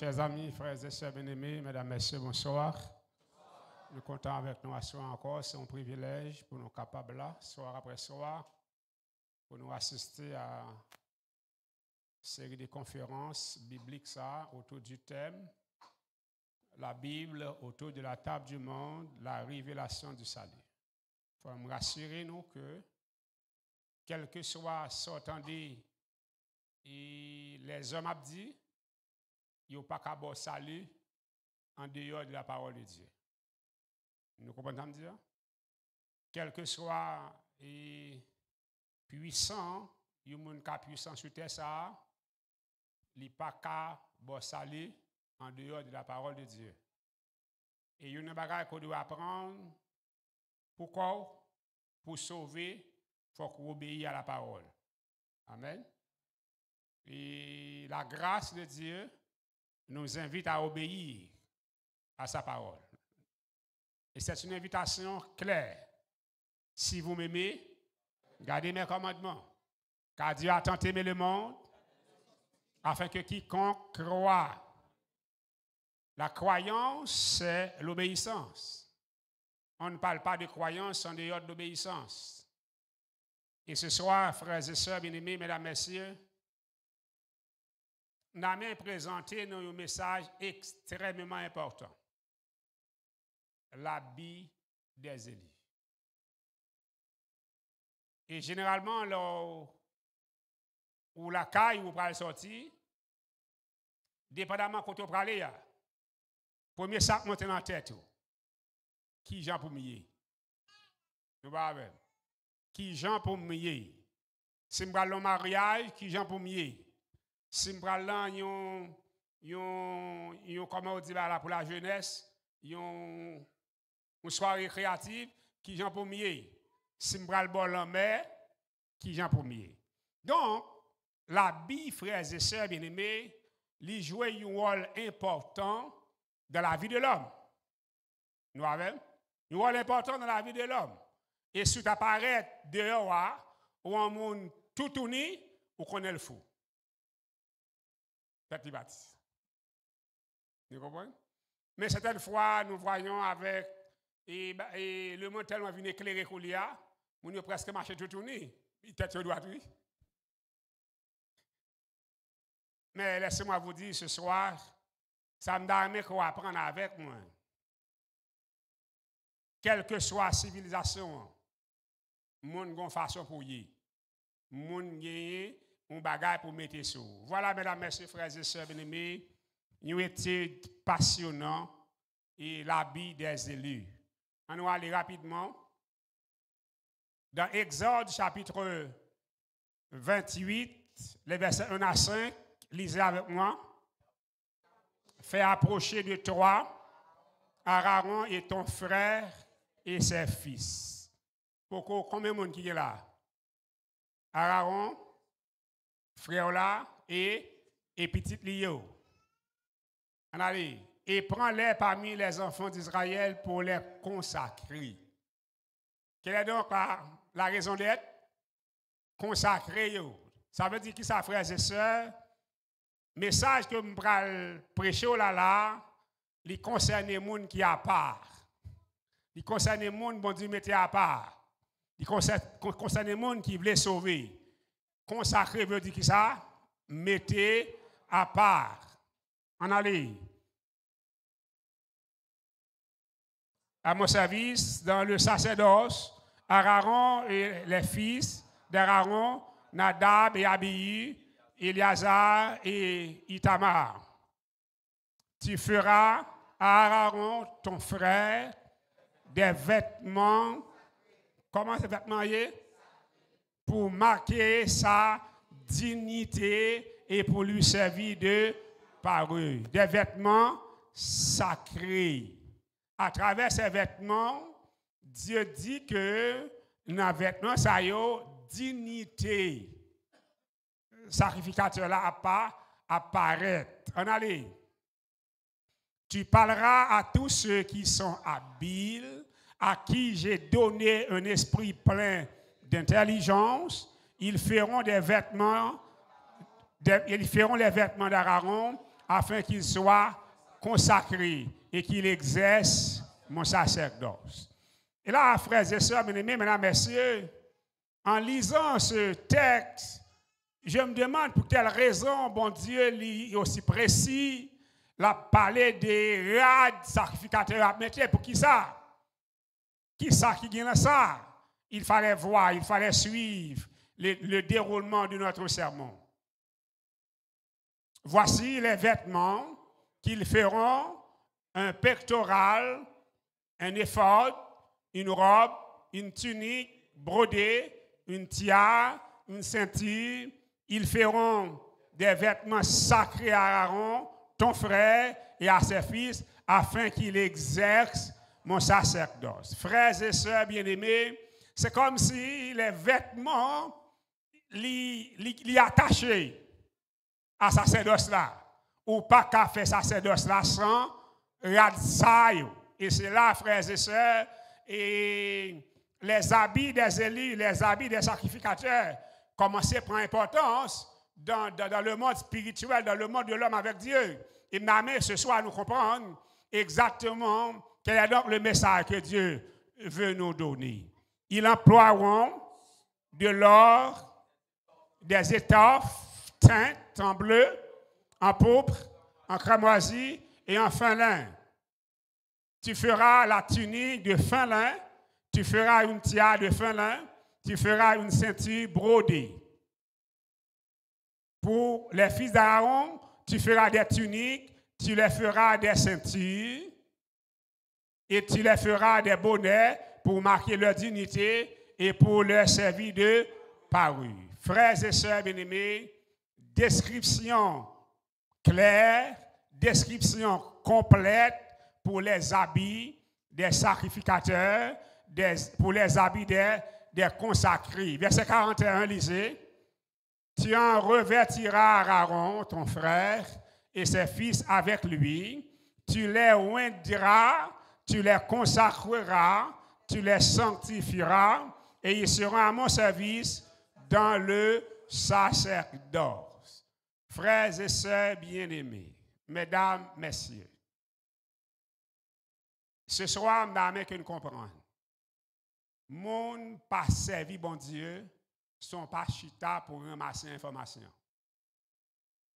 Chers amis, frères et sœurs bien-aimés, mesdames, messieurs, bonsoir. Nous comptons avec nous à soir encore. C'est un privilège pour nous capables là, soir après soir, pour nous assister à une série de conférences bibliques ça, autour du thème la Bible autour de la table du monde, la révélation du salut. Il faut me rassurer nous que, quel que soit sortant et les hommes ont dit, il n'y a pas qu'à bon salut en dehors de la parole de Dieu. Nous comprenons dire? Quel que soit puissant, il y a un cas puissant sur terre, ça, il n'y a pas qu'à bon salut en dehors de la parole de Dieu. Et il y a une bagarre qu'on doit apprendre. Pourquoi? Pour sauver, il faut qu'on obéisse à la parole. Amen. Et la grâce de Dieu nous invite à obéir à sa parole. Et c'est une invitation claire. Si vous m'aimez, gardez mes commandements. Car Dieu a tant aimé le monde, afin que quiconque croit. La croyance, c'est l'obéissance. On ne parle pas de croyance en dehors d'obéissance. Et ce soir, frères et sœurs bien-aimés, mesdames, messieurs, nous avons présenté un message extrêmement important. L'habit des élus. Et généralement, là où la caille où vous sortir, dépendamment quand vous allez, premier sac monte dans la tête. Qui Jean pour mier? Nous va qui Jean pour mier? Si nous allons au mariage, qui Jean pour mier? Si nous allons comment on dit là pour la jeunesse, une soirée créative, qui Jean pour mier? Si nous allons bon en mer, qui Jean pour mier? Donc, la Bible, frères et sœurs bien-aimés, il joue un rôle important dans la vie de l'homme. Nous avons un rôle important dans la vie de l'homme. Et si tu apparais dehors, ou un monde tout tourné, ou qu'on est le fou. Petit bâtisse. Vous comprenez? Mais certaines fois, nous voyons avec et le monde tellement venu éclairer qu'on y a, on a presque marché tout tourné. Il tête sur droite, oui. Mais laissez-moi vous dire ce soir, ça me donne qu'on va apprendre avec moi. Quelle que soit la civilisation, monde a une façon pour y. Monde gagne un bagage pour mettre sur. Voilà, mesdames, messieurs, frères et sœurs bien-aimés, nous étions passionnants et l'habit des élus. On va aller rapidement. Dans Exode chapitre 28, les versets 1 à 5, lisez avec moi. Fais approcher de toi Aaron et ton frère et ses fils. Pourquoi combien de monde qui est là? Aaron, frère là et petit Lio. Allez, et prends-les parmi les enfants d'Israël pour les consacrer. Quelle est donc la raison d'être? Consacrer. Ça veut dire que ça, frères et sœurs, message que je vais prêcher là, il concerne les gens qui sont à part. Il concerne les gens bon Dieu mettez à part. Il concerne les gens qui veulent sauver. Consacrer veut dire que ça, mettez à part. En allez. À mon service, dans le sacerdoce, Aaron et les fils d'Aaron, Nadab et Abihu, Éléazar et Itamar. Tu feras à Aaron, ton frère, des vêtements. Comment ces vêtements y est? Pour marquer sa dignité et pour lui servir de parure. Des vêtements sacrés. À travers ces vêtements, Dieu dit que dans les vêtements, ça y a dignité. Sacrificateur là pas apparaître. On allez. Tu parleras à tous ceux qui sont habiles, à qui j'ai donné un esprit plein d'intelligence. Ils feront les vêtements d'Aaron afin qu'il soit consacré et qu'il exerce mon sacerdoce. Et là, frères et sœurs, bien-aimés, mesdames, messieurs, en lisant ce texte, je me demande pour quelle raison, bon Dieu, est aussi précis, l'a parlé des rades sacrificateurs à mettre. Pour qui ça? Qui ça qui gagne ça? Il fallait voir, il fallait suivre le déroulement de notre sermon. Voici les vêtements qu'ils feront: un pectoral, un éphod, une robe, une tunique brodée, une tiare, une ceinture. Ils feront des vêtements sacrés à Aaron, ton frère, et à ses fils, afin qu'ils exercent mon sacerdoce. Frères et sœurs bien-aimés, c'est comme si les vêtements li attachés à sacerdoce là, ou pas qu'à faire sacerdoce là sans radsaï. Et c'est là, frères et sœurs, et les habits des élus, les habits des sacrificateurs commençaient à prendre importance dans le monde spirituel, dans le monde de l'homme avec Dieu. Et m'amène ce soir à nous comprendre exactement quel est donc le message que Dieu veut nous donner. Ils emploieront de l'or, des étoffes teintes en bleu, en pourpre, en cramoisi et en fin lin. Tu feras la tunique de fin lin, tu feras une tiare de fin lin, tu feras une ceinture brodée. Pour les fils d'Aaron, tu feras des tuniques, tu les feras des ceintures et tu les feras des bonnets pour marquer leur dignité et pour leur servir de parure. Frères et sœurs bien-aimés, description claire, description complète pour les habits des sacrificateurs, pour les habits des consacrés. Verset 41, lisez. Tu en revêtiras Aaron, ton frère, et ses fils avec lui. Tu les oindras, tu les consacreras, tu les sanctifieras, et ils seront à mon service dans le sacerdoce. Frères et sœurs bien-aimés, mesdames, messieurs, ce soir, je que nous comprenons. Moun pas servi bon Dieu, sont pas chita pour ramasser l'information.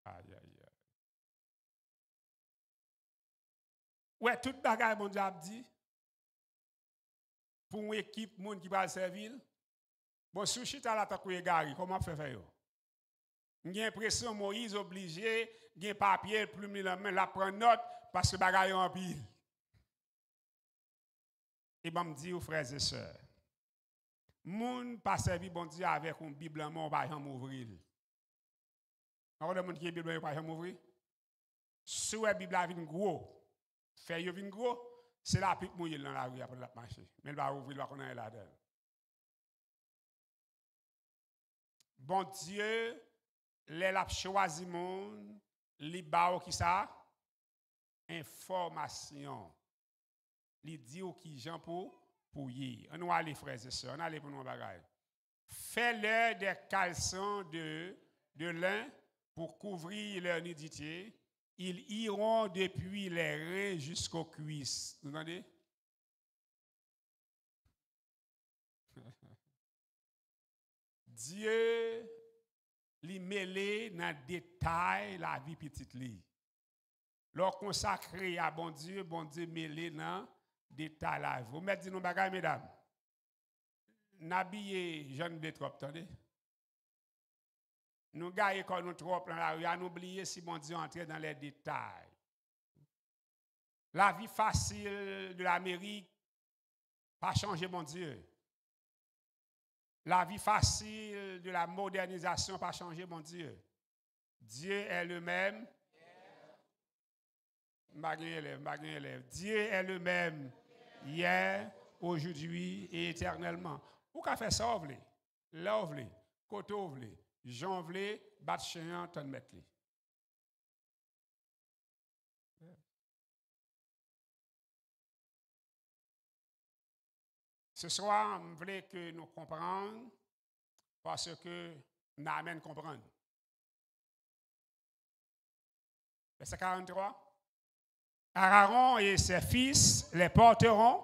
Aïe, aïe, aïe. Ouais, toute bagaille, bon Dieu a dit, pour une équipe, moun qui va servir, bon, sous chita la takou gari, comment faire yo? J'ai l'impression Moïse obligé, j'ai papier, plume la main, la prendre note, parce que bagaille en pile. Et ben me dit aux frères et sœurs, moun pas servi bon Dieu avec une Bible en main, on va jamais ouvrir. On va demander qui est Bible, on va jamais ouvrir. Si la Bible a vin gros, fait yo vin gros, c'est la pique mouille dans la rue après la marcher. Mais il va ouvrir, il va connaître là-dedans. Bon Dieu, les l'a choisi monde, li ba qui ça? Information. Li dit ou qui Jean pour y. On va aller frères et sœurs, on aller pour nous bagaille. Fais-leur des caleçons de lin pour couvrir leur nudité. Ils iront depuis les reins jusqu'aux cuisses. Vous entendez? Dieu li mêlé dans le détail la vie petite li. Leur consacré à bon Dieu mêlé dans détail la vie. Vous mettez nos bagages, mesdames. N'habillez jeune de trop, attendez. Nous gagnons quand nous trop dans la rue, à nous oublier si bon Dieu entre dans les détails. La vie facile de l'Amérique, pas changer mon Dieu. La vie facile de la modernisation, pas changer mon Dieu. Dieu est le même. Dieu est le même hier, aujourd'hui et éternellement. Ou qu'a fait ça, vous voulez? Là, vous voulez? Côté, vous voulez? Jean, vous voulez? Bat chien, ton mettre. Ce soir, je voulais que nous comprenions parce que nous amène comprendre. Verset 43. Aaron et ses fils les porteront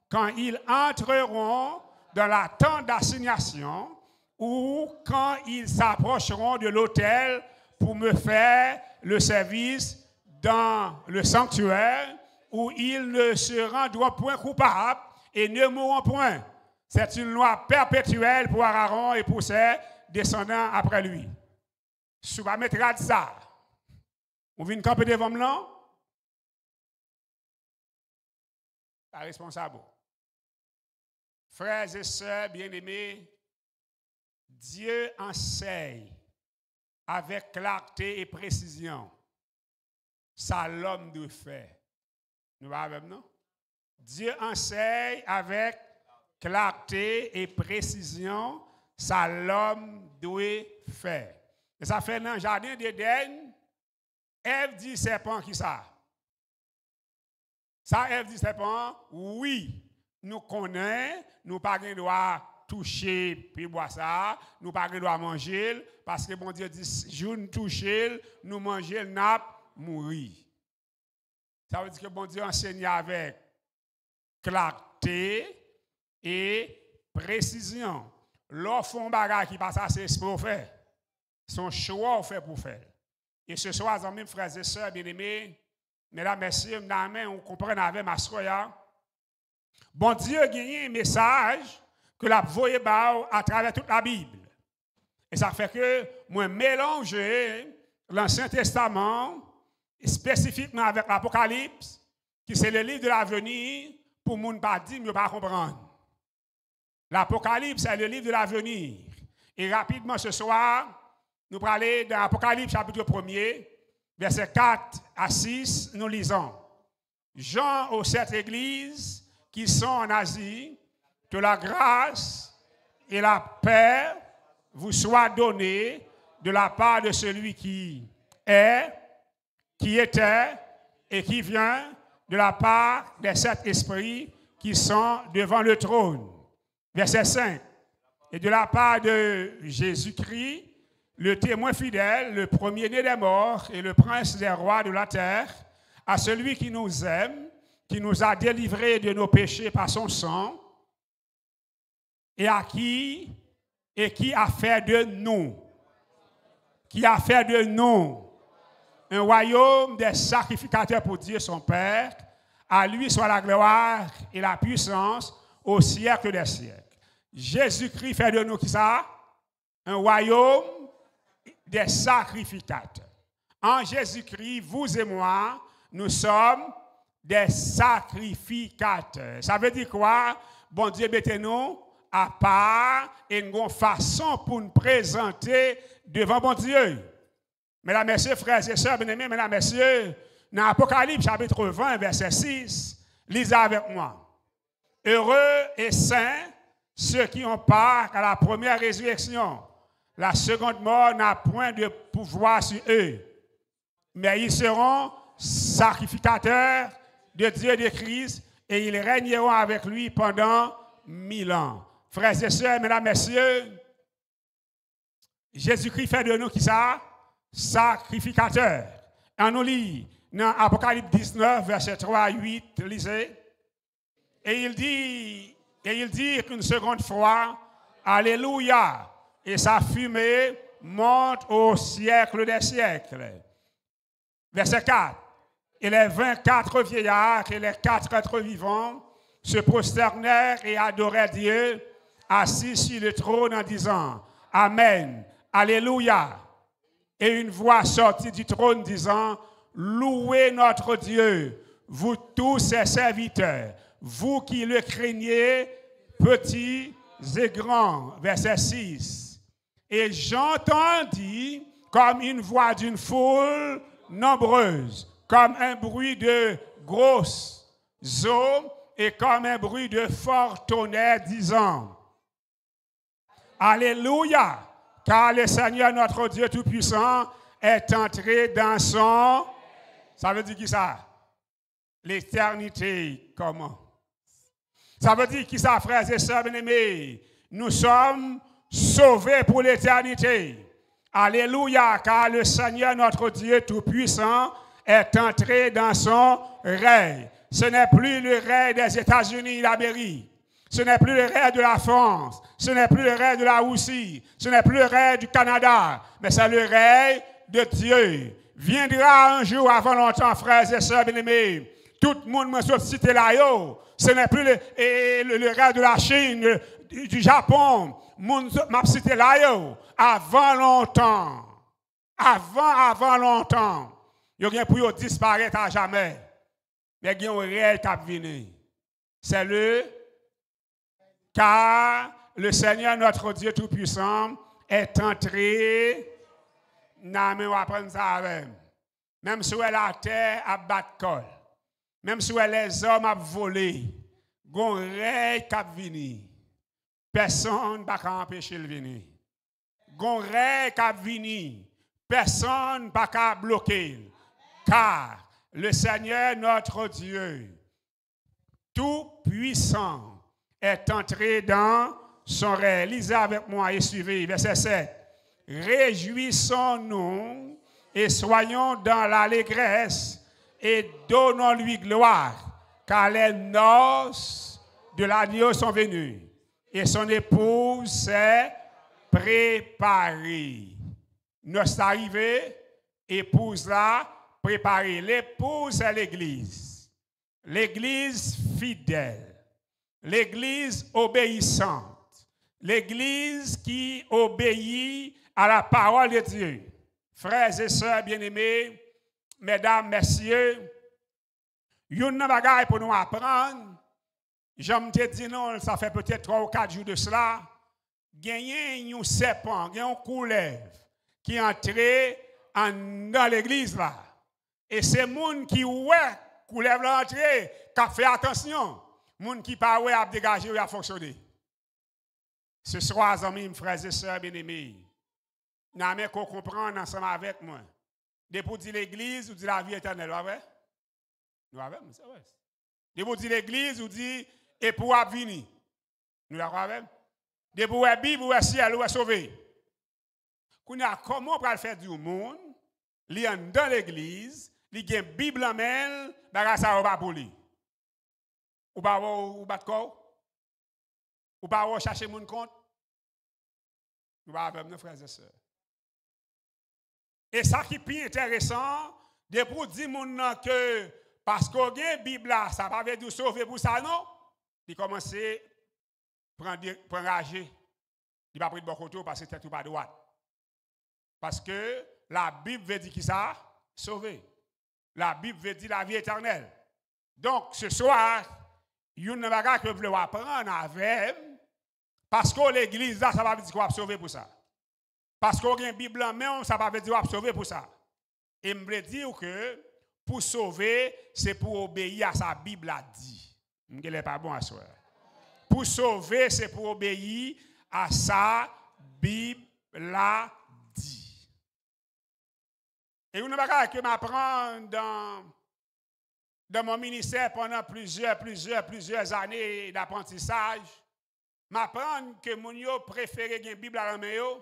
quand ils entreront dans la tente d'assignation ou quand ils s'approcheront de l'autel pour me faire le service dans le sanctuaire, où ils ne se rendront point coupables et ne mourront point. C'est une loi perpétuelle pour Aaron et pour ses descendants après lui. Si vous mettre ça, on vient camper devant moi, la responsable. Frères et sœurs bien-aimés, Dieu enseigne avec clarté et précision ça l'homme doit faire. Nous va avec nous? Dieu enseigne avec clarté et précision ça l'homme doit faire. Et ça fait dans le jardin d'Éden, Ève dit serpent qui ça? Ça, Ève dit serpent, oui, nous connaissons, nous pas de droit toucher puis boire ça, nous pas de droit manger, parce que bon Dieu dit, jour nous toucher, nous manger, n'a mourir. Ça veut dire que bon Dieu enseigne avec clarté et précision. L'offre un bagage qui passe à c'est pour faire. Son choix fait pour faire. Et ce soir, mes frères et sœurs bien-aimés, mesdames, messieurs, on comprend avec ma soeur. Bon Dieu a gagné un message que la voyez à travers toute la Bible. Et ça fait que moi mélanger l'Ancien Testament spécifiquement avec l'Apocalypse, qui c'est le livre de l'avenir, pour ne pas dire, ne pas comprendre. L'Apocalypse, c'est le livre de l'avenir. Et rapidement ce soir, nous allons aller dans l'Apocalypse chapitre 1er, versets 4 à 6, nous lisons. Jean aux 7 églises qui sont en Asie, que la grâce et la paix vous soient données de la part de celui qui est, qui était et qui vient, de la part des 7 esprits qui sont devant le trône. Verset 5. Et de la part de Jésus-Christ, le témoin fidèle, le premier-né des morts et le prince des rois de la terre, à celui qui nous aime, qui nous a délivrés de nos péchés par son sang, et qui a fait de nous, un royaume des sacrificateurs pour Dieu son Père. À lui soit la gloire et la puissance au siècle des siècles. Jésus-Christ fait de nous qui ça? Un royaume des sacrificateurs. En Jésus-Christ, vous et moi, nous sommes des sacrificateurs. Ça veut dire quoi? Bon Dieu, mettez-nous à part et une façon pour nous présenter devant bon Dieu. Mesdames, messieurs, frères et sœurs, bien-aimés, mesdames, messieurs, dans Apocalypse chapitre 20, verset 6, lisez avec moi. Heureux et saints ceux qui ont part à la première résurrection. La seconde mort n'a point de pouvoir sur eux, mais ils seront sacrificateurs de Dieu et de Christ et ils régneront avec lui pendant 1000 ans. Frères et sœurs, mesdames, messieurs, Jésus-Christ fait de nous qui ça? Sacrificateurs. On nous lit dans Apocalypse 19, verset 3 à 8, lisez. Et il dit qu'une seconde fois, Alléluia, et sa fumée monte au siècle des siècles. Verset 4. Et les 24 vieillards et les 4 êtres vivants se prosternèrent et adorèrent Dieu, assis sur le trône en disant Amen, Alléluia. Et une voix sortit du trône disant Louez notre Dieu, vous tous ses serviteurs, vous qui le craignez, petits et grands. Verset 6. Et j'entendis comme une voix d'une foule nombreuse, comme un bruit de grosses eaux et comme un bruit de fort tonnerre, disant Alléluia, car le Seigneur notre Dieu Tout-Puissant est entré dans son... Ça veut dire qui ça? L'éternité, comment? Ça veut dire qui ça, frères et sœurs bien-aimés? Nous sommes sauvés pour l'éternité. Alléluia, car le Seigneur notre Dieu Tout-Puissant est entré dans son règne. Ce n'est plus le règne des États-Unis d'Amérique. Ce n'est plus le règne de la France. Ce n'est plus le règne de la Russie. Ce n'est plus le règne du Canada. Mais c'est le règne de Dieu. Viendra un jour avant longtemps, frères et sœurs bien-aimés. Tout le monde m'a cité là. Ce n'est plus le règne de la Chine, du Japon. M'a cité là. Avant longtemps. Avant longtemps. Il y a pour disparaître à jamais. Mais il y a un règne qui venir. C'est car le Seigneur notre Dieu Tout-Puissant est entré. Non, mais on va apprendre ça avec. Même si la terre a battu, même si les hommes a volé, gon règne qui venir. Personne ne peut empêcher le venir. Gon règne qui venir. Personne ne peut bloquer. Car le Seigneur notre Dieu Tout-Puissant est entré dans son règne. Lisez avec moi et suivez. Verset 7. Réjouissons-nous et soyons dans l'allégresse et donnons-lui gloire, car les noces de l'agneau sont venues et son épouse s'est préparée. Noces arrivées, épouse là, préparée. L'épouse c'est l'Église. L'Église fidèle. L'Église obéissante, l'Église qui obéit à la parole de Dieu. Frères et sœurs bien-aimés, mesdames, messieurs, une bagaille pour nous apprendre, je me dis non, ça fait peut-être 3 ou 4 jours de cela, gagner un serpent, un couleuvre qui est entré dans l'Église là. Et c'est le monde qui ouais, couleuvre l'entrée, qui a fait attention. Moun qui parle a dégagé ou a fonctionné. Ce soir, amis, frères et sœurs bien-aimés, nous avons qu'on comprendre ensemble avec moi. Depuis dire l'église ou dire la vie éternelle, vous avez? Nous avons, c'est vrai. Depuis dire l'église ou dire et pour venir. Nous l'avons. Depuis la Bible ou le ciel ou sauvé. Comment on peut faire du monde, li dans l'église, li gen Bible en main, baga ça va pour lui. Ou pas ou battre corps? Ou pas chercher mon compte? Nous va avec nos frères et sœurs. Et ça qui est plus intéressant, de pour dire mon que parce qu'on a une Bible là, ça va veut dire sauver pour ça non? Il commence à prendre rager. Il va prendre de bon côté parce que c'est tout pas droit. Parce que la Bible veut dire qui ça? Sauver. La Bible veut dire la vie éternelle. Donc ce soir, il y a une chose que vous voulez apprendre avec, parce que l'église, là, ça va dire qu'on va sauver pour ça. Parce qu'on a une Bible en main, ça va dire qu'on va sauver pour ça. Et je veux dire que pour sauver, c'est pour obéir à sa Bible a dit. Je ne pas bon à soir. Pour sauver, c'est pour obéir à sa Bible a dit. Et une chose que je m'apprends dans mon ministère pendant plusieurs années d'apprentissage, m'apprendre que mon yo préféré une Bible à la main,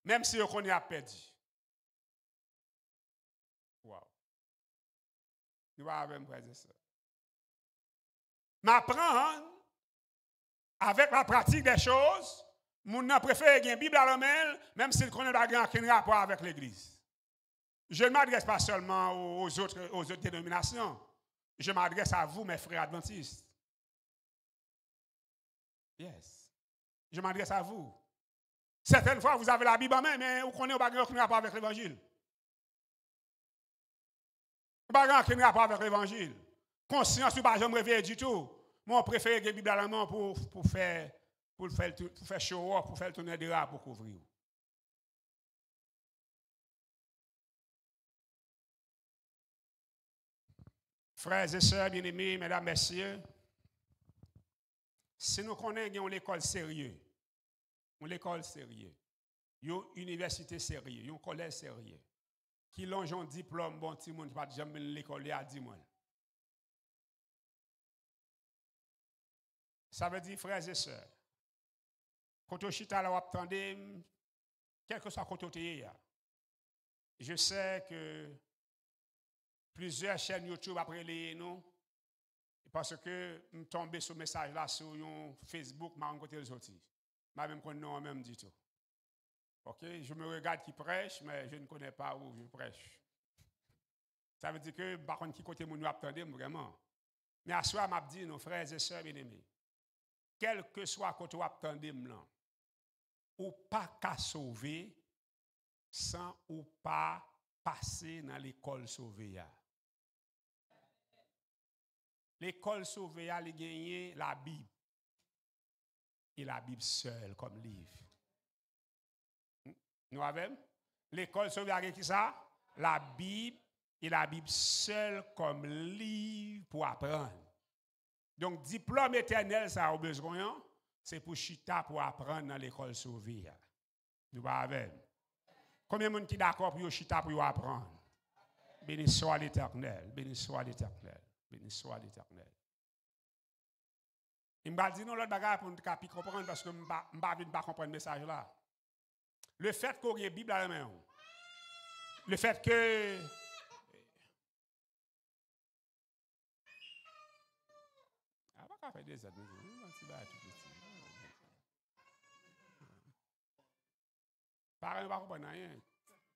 même si on connaît à perdu. Wow. Nous avons un ça. M'apprendre avec la pratique des choses, mon a préféré une Bible à la main, même s'il connaît pas aucun rapport avec l'Église. Je ne m'adresse pas seulement aux autres dénominations. Je m'adresse à vous, mes frères adventistes. Yes. Je m'adresse à vous. Certaines fois, vous avez la Bible en main, mais vous connaissez pas aucun rapport avec l'Évangile. Vous n'avez aucun rapport avec l'Évangile. Conscience, vous ne jamais réveiller du tout. Moi, je préfère la Bible à la main pour faire show-off, pour faire tourner des rats pour couvrir. Frères et sœurs bien-aimés, mesdames, messieurs, si nous connaissons l'école sérieuse, une université sérieuse, un collège sérieux, qui longe un diplôme, bon, tout le monde pas jamais l'école à 10 mois. Ça veut dire, frères et sœurs, quand on chita là, on attendait, quel que soit côté, je sais que plusieurs chaînes YouTube après les nous. Parce que je suis tombé sur ce message là sur Facebook, je rencontré les autres. Je ne connais pas même du tout. Ok, je me regarde qui prêche, mais je ne connais pas où je prêche. Ça veut dire que par contre, qui côté mon nous attendez vraiment. Mais à soi, m'a dit nos frères et sœurs bien-aimés, quel que soit côté où attendez là, ou pas qu'à sauver sans ou pas passer dans l'école sauvée. L'école sauvée a gagné la Bible. Et la Bible seule comme livre. Nous avons l'école sauvée a qui ça? La Bible et la Bible seule comme livre pour apprendre. Donc, diplôme éternel, ça a besoin, c'est pour chita pour apprendre dans l'école sauvée. Nous avons. Combien de gens qui d'accord pour chita pour apprendre? Béni soit l'Éternel, béni soit l'Éternel, béni soit l'Éternel. Il m'a dit non, l'autre bagarre pour nous comprendre parce que je ne vais pas comprendre le message là. Le fait qu'on ait une Bible à la main, le fait que. Ah, pas faire des autres. Parents ne comprennent pas rien.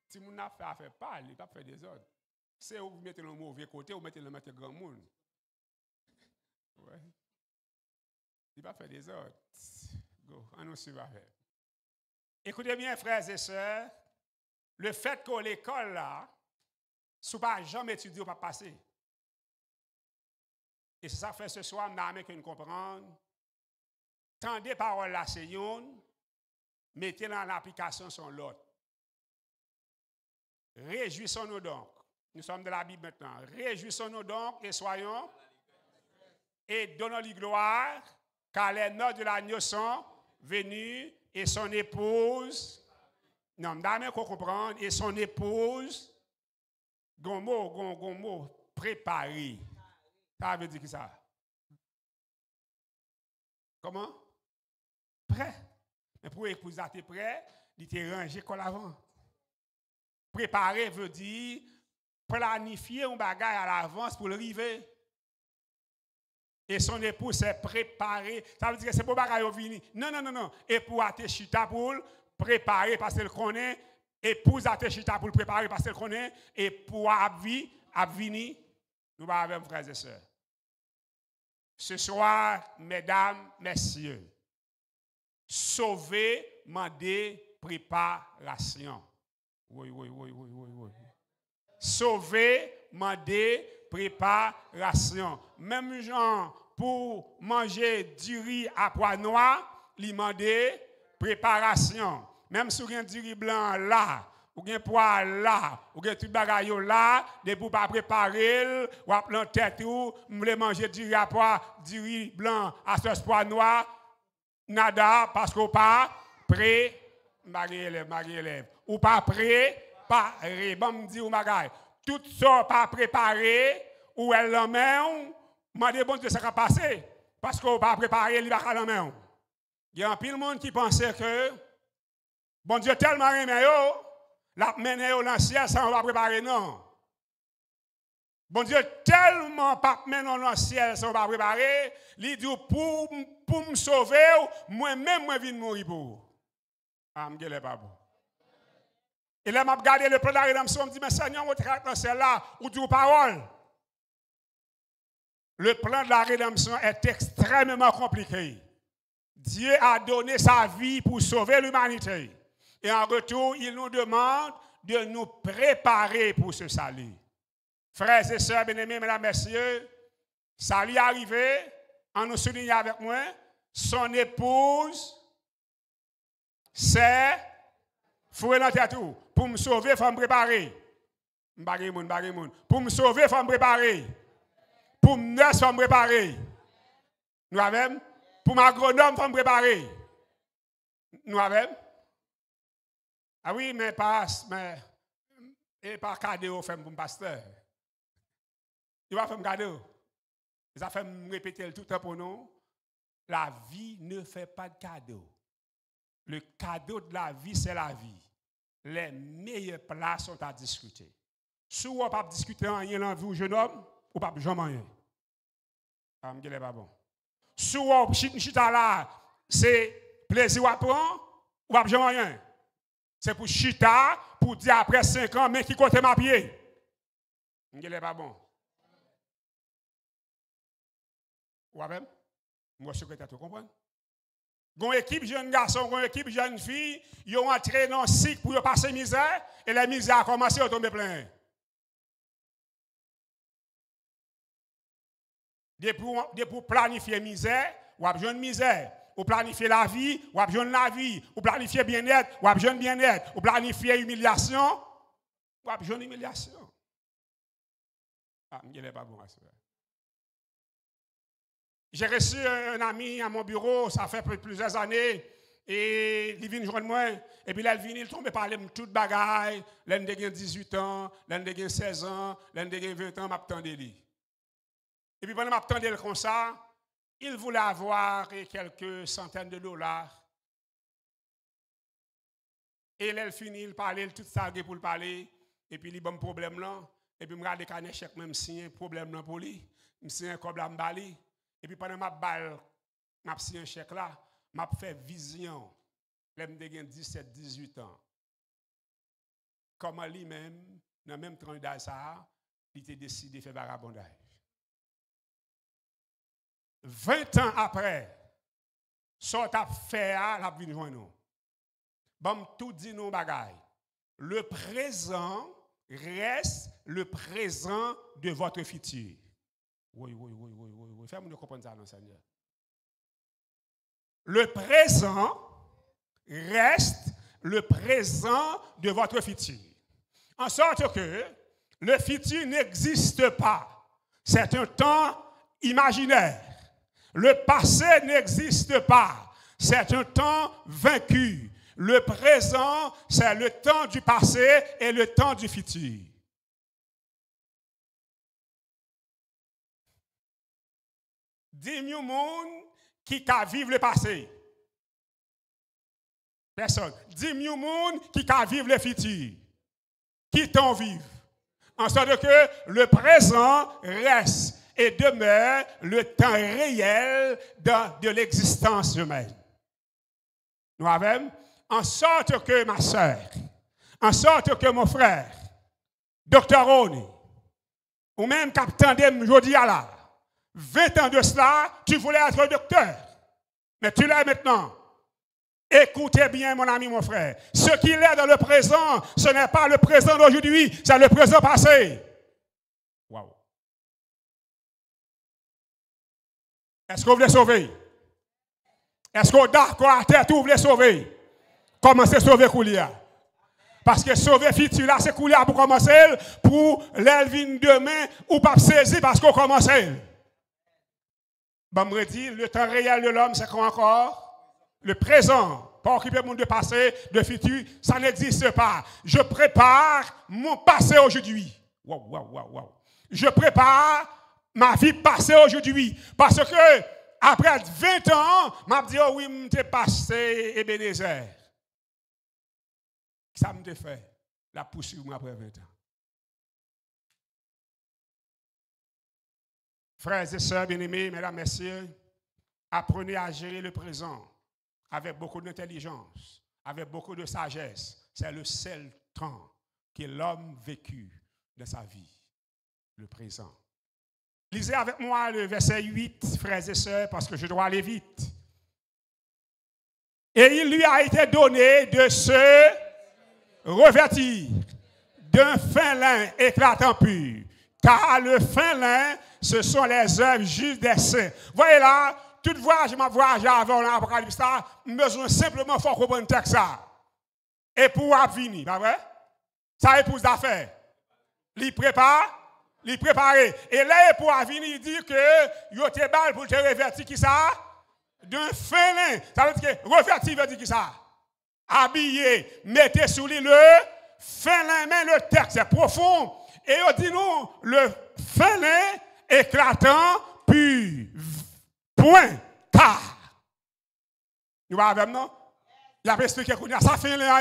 Si vous n'avez pas fait parler, il ne pas faire des autres. C'est où vous mettez le mauvais côté ou vous mettez le grand monde. Ouais. Il va faire des autres. Go, on nous suit. Écoutez bien, frères et sœurs, le fait qu'à l'école, là, si vous n'avez jamais étudié, vous ne pas passer. Et c'est ça que fait ce soir, je n'ai que nous comprendre. Tendez paroles là, c'est une, mettez dans l'application son l'autre. Réjouissons-nous donc. Nous sommes de la Bible maintenant. Réjouissons-nous donc et soyons et donnons-lui gloire, car les noces de l'agneau sont venues et son épouse, non, mais qu'on comprendre, et son épouse, gomo, préparée. Ça veut dire que ça? Comment? Prêt. Mais pour épouser, tu es prêt, il t'est rangé comme avant. Préparer veut dire planifier un bagage à l'avance pour le river. Et son épouse s'est préparé. Ça veut dire que c'est pour bagage au vini. Non. Épouse a te chita pour préparer parce qu'elle connaît. Épouse a te chita pour préparer parce qu'elle connaît. Et pour a vini. Nous avons frères et sœurs. Ce soir, mesdames, messieurs, sauver, mandé, préparation. Oui. Sauver, mandé, préparation. Même gens pour manger du riz à pois noir, li mandé préparation. Même si vous avez du riz blanc là, ou bien pois là, ou bien tout bagaille là, de pour pas préparer, ou à plan tête ou, voulez manger du riz à pois, du riz blanc à sauce pois noir, nada parce qu'on pas prêt, marie-élève, ou pas prêt, pas bon me dit ou bagaille. Tout ça pas préparé, ou elle la main, demandez bon Dieu ça va passer, parce qu'on pas préparé, il va la main. Il y a un pile monde qui pensait que bon Dieu tellement aimé yo, la mené dans le ciel sans on va préparer non. Bon Dieu tellement pas mené dans le ciel sans on va préparer, il dit pour me sauver, moi-même moi viens mourir pour. Ah m'gèle pas bon. Et là m'a regardé le plan de la rédemption, me dit mais Seigneur, on traite dans celle-là ou du parole. Le plan de la rédemption est extrêmement compliqué. Dieu a donné sa vie pour sauver l'humanité. Et en retour, il nous demande de nous préparer pour ce salut. Frères et sœurs, bien-aimés, mesdames, messieurs, salut arrivé, en nous soulignant avec moi, son épouse, c'est fouet dans tête tout. Pour me sauver, il faut me préparer. Pour me sauver, il faut me préparer. Pour me nurse, il faut me préparer. Nous avons. Pour m'agronome, il faut me préparer. Nous avons. Ah oui, mais pas cadeau fait pour me pasteur. Il va faire un cadeau. Ça fait me répéter tout le temps pour nous. La vie ne fait pas de cadeau. Le cadeau de la vie, c'est la vie. Les meilleures places sont à discuter. Si on ne peut pas discuter rien dans la vie, jeune homme, ou pas jamais rien. Ah, je ne pas bon. Si on chita là, c'est plaisir à prendre, ou pas jamais rien. C'est pour chita, pour dire après 5 ans, mais qui compte ma pied. Je ne pas bon. Ou même? Moi, secrétaire, tu comprends? Une équipe jeune garçon, une équipe jeune fille, ils ont entré dans un cycle pour passer misère, et la misère a commencé à tomber plein. Pour planifier misère, ou a besoin de misère. Ou planifier la vie, ou a besoin de la vie. Ou planifier bien-être, ou a besoin de bien-être. Ou planifier humiliation, ou a besoin d'humiliation. Ah, je n'ai pas bon à ça. J'ai reçu un ami à mon bureau, ça fait plusieurs années, et il vient joindre moi, et puis là, il vient, il tombe parler de toute bagaille, l'un de 18 ans, l'un de 16 ans, l'un de 20 ans, m'attendait lui. Et puis pendant m'attendait comme ça, il voulait avoir quelques centaines de dollars. Et là, il finit, il parlait, tout ça pour le parler, et puis il a un problème là, et puis il me regarde le chèque, même si un problème là pour lui, si un problème là, et puis pendant ma balle, m'a pris un chèque là, m'a fait vision. L'aime de 17, 18 ans. Comment lui-même, dans le même train d'âge, il était décidé de faire vagabondage. 20 ans après, ça t'a fait la vie de nous. Bon, tout dit nous bagaille. Le présent reste le présent de votre futur. Oui. Fais-moi comprendre ça, non, Seigneur. Le présent reste le présent de votre futur. En sorte que le futur n'existe pas. C'est un temps imaginaire. Le passé n'existe pas. C'est un temps vaincu. Le présent, c'est le temps du passé et le temps du futur. Dis-moi monde qui a vivre le passé. Personne. Dis-moi monde qui a vivre le futur. Qui t'en vive. En sorte que le présent reste et demeure le temps réel de l'existence humaine. Nous avons, en sorte que ma soeur, en sorte que mon frère, Dr. Roni, ou même capitaine de Jodi là, 20 ans de cela, tu voulais être docteur. Mais tu l'es maintenant. Écoutez bien, mon ami, mon frère. Ce qu'il est dans le présent, ce n'est pas le présent d'aujourd'hui, c'est le présent passé. Wow. Est-ce que vous voulez sauver? Est-ce que vous d'accord à tête, vous voulez sauver? Commencez à sauver Koulia. Parce que sauver futur là, c'est Koulia pour commencer, pour l'Elvin demain, ou pas saisir parce qu'on commence. Bon, me dit, le temps réel de l'homme, c'est quoi encore? Le présent. Pas occuper le monde de passé, de futur, ça n'existe pas. Je prépare mon passé aujourd'hui. Wow. Je prépare ma vie passée aujourd'hui. Parce que, après 20 ans, m'a dit, oh oui, m'te passé Ebenezer. Ça me fait la poursuivre après 20 ans. Frères et sœurs bien-aimés, mesdames, messieurs, apprenez à gérer le présent avec beaucoup d'intelligence, avec beaucoup de sagesse. C'est le seul temps que l'homme vécu de sa vie, le présent. Lisez avec moi le verset 8, frères et sœurs, parce que je dois aller vite. Et il lui a été donné de se revêtir d'un fin lin éclatant pur, car le fin lin, ce sont les œuvres justes des saints. Voyez là, tout voyage, ma voyage avant l'Apocalypse, besoin simplement de comprendre le texte. Et pour venir, pas vrai? Ça épouse d'affaires. Il prépare. Et là, pour venir, il dit que il te balle pour te revêtir qui ça? D'un fin lin. Ça veut dire que revêtir veut dire qui ça? Habillé, mettez sous lui le fin lin, mais le texte est profond. Et on dit nous, le fin lin éclatant, puis point, car. Nous voyons avec nous? Il a expliqué qu'on a ça fin lin,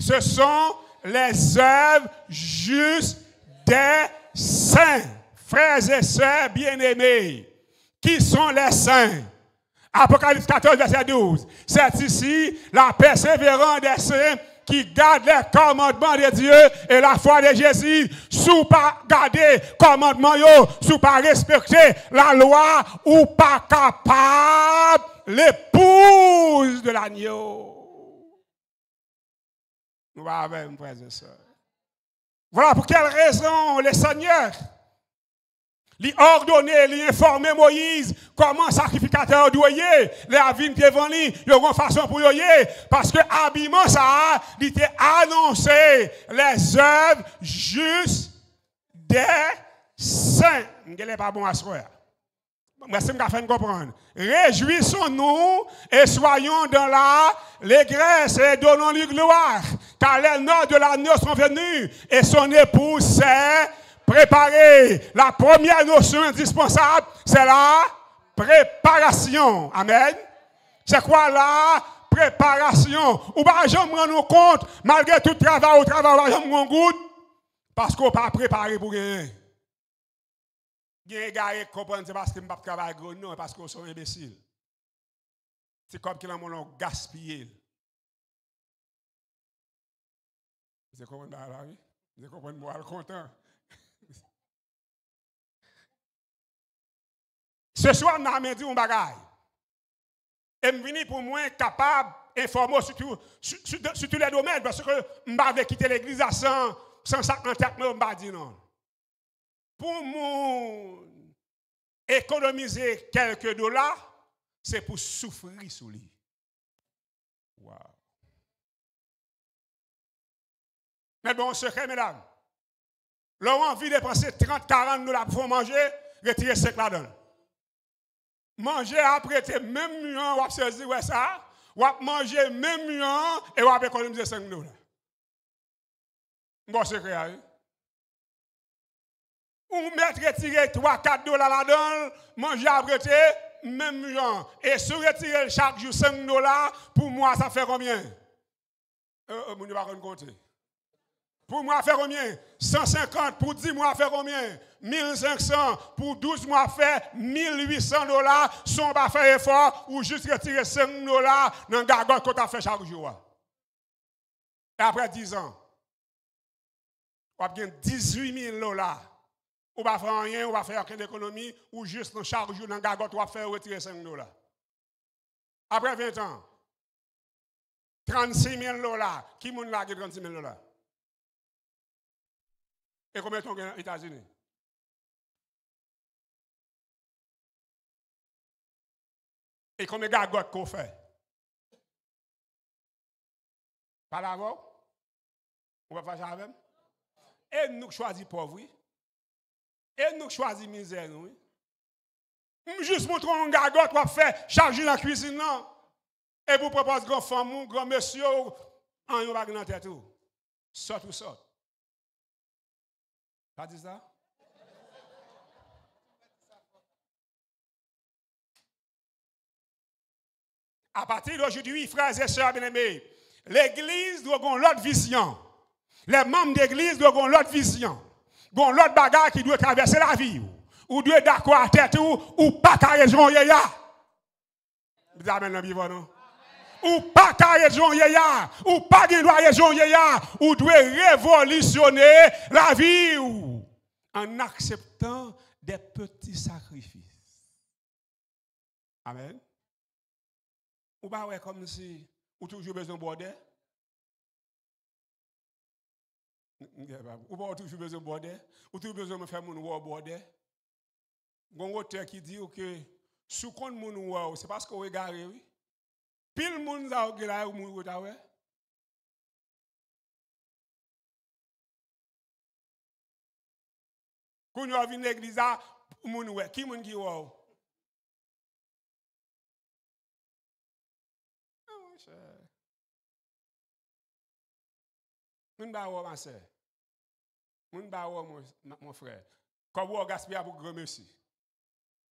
ce sont les œuvres justes des saints. Frères et sœurs bien-aimés, qui sont les saints? Apocalypse 14, verset 12. C'est ici la persévérance des saints qui gardent les commandements de Dieu et la foi de Jésus, sous pas garder commandements, sous pas respecter la loi, ou pas capable l'épouse de l'agneau. Nous allons avec frères et sœurs. Voilà pour quelle raison le Seigneur lui ordonné, lui informé Moïse comment sacrificateur doit y aller, les vignes devant lui, il y a une façon pour y aller, parce que habillement ça, il était annoncé les œuvres justes des saints. Ce n'est pas bon à se faire. Merci de me faire comprendre. Réjouissons-nous et soyons dans l'allégresse et donnons-lui gloire, car les noces de l'agneau sont venues et son épouse s'est préparée. La première notion indispensable, c'est la préparation. Amen. C'est quoi la préparation? Ou pas jamais rendre compte, malgré tout travail, au travail, on va jamais rendre compte, parce qu'on n'est pas préparé pour gagner. Les gars qui comprennent, c'est parce qu'ils ne peuvent pas travailler gros, non, parce qu'ils sont imbéciles. C'est comme qu'ils ont gaspillé. Vous comprenez là, oui? Vous comprenez, moi, le content. Ce soir, je m'ai dit un bagage. Et je suis pour moi capable d'informer sur tous les domaines, parce que je vais quitter l'église à 150 000, je ne vais dire non. Pour moi, économiser quelques dollars, c'est pour souffrir sous lui. Wow. Mais bon, secret, mesdames. Là, on a envie de dépenser 30-40 dollars pour manger, retirer 5 là-dedans. Manger après, même mieux, on va saisir ça, on va manger même mieux et on va économiser 5 dollars. Bon, secret, hein? Ou mettre retirer 3-4 dollars là-dedans, manger après, même mieux. Et si retirer chaque jour 5 dollars, pour moi, ça fait combien? Vous ne pouvez pas compter. Pour moi, faire combien? 150 pour 10 mois, faire combien? 1500 pour 12 mois, faire 1800 dollars. Si on ne va pas faire effort, ou juste retirer 5 dollars dans le gargote qu'on a fait chaque jour. Et après 10 ans, on va gagner 18 000 dollars. On va faire rien, on va faire aucune économie, ou juste dans chaque jour dans le gargote, on va faire retirer 5 dollars. Après 20 ans, 36 000 dollars. Qui m'a lâché 36 000 dollars? Et combien de temps aux États-Unis? Et combien de gargotes qu'on fait? Pas d'abord? On va faire ça avec? Et nous choisissons pauvres, oui. Et nous choisissons misère, oui. Juste montrer un gargote qu'on fait charger dans la cuisine, non? Et vous proposez grand femme, grand monsieur, en yon bagay dans tête tout. Sort ou sort. Pas dit ça? À partir d'aujourd'hui, frères et sœurs bien-aimés, l'église doit avoir l'autre vision. Les membres d'église doivent avoir l'autre vision. Gon l'autre bagarre qui doit traverser la vie. Ou doit d'accord à tête ou pas qu'à raison yaya. Vous avez un vivant, non? Ou pas qu'à raison yaya. Ou pas qu'à raison yaya. Ou doit révolutionner la vie. En acceptant des petits sacrifices. Amen. Ou pas ouais comme si ou toujours besoin de border. Ou pas toujours besoin de border. Ou toujours besoin de faire mon war border. Gon auteur qui dit que sous compte mon war, c'est parce qu'on regarde oui. Pile moun za là ou moun ta ouais. Quand nous avons l'église, moun ouais, qui moun qui wow? Moun ba wow ma sœur. Moun ba wow mon frère. Comme vous gaspillez pour grand merci.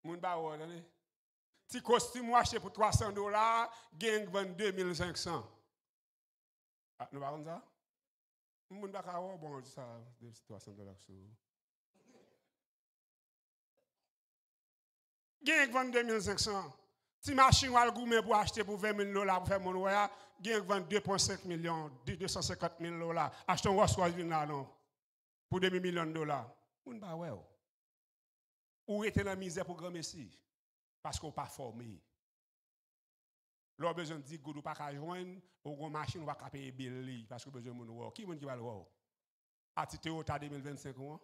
Moun ba wow allez. Ti costume acheté pour $300, gang vend 2500. Ah, nous parlons ça? Moun baka bon ça 300 $. Gagne 22 500. Si machine va le gourmet pour acheter pour 20 000 $ pour faire mon roya, gagne 2,5 millions, 250 000 $. Acheter un Rolls Royce là non pour 2 millions de dollars. Moun ba ouais. Ou était dans la misère pour grand messie parce qu'on pas formé. L'on besoin de dire que pas qu'à joindre ou une machine ou pas qu'à payer bill parce que besoin de moun. Qui moun qui va le voir? À Toyota 2025 ou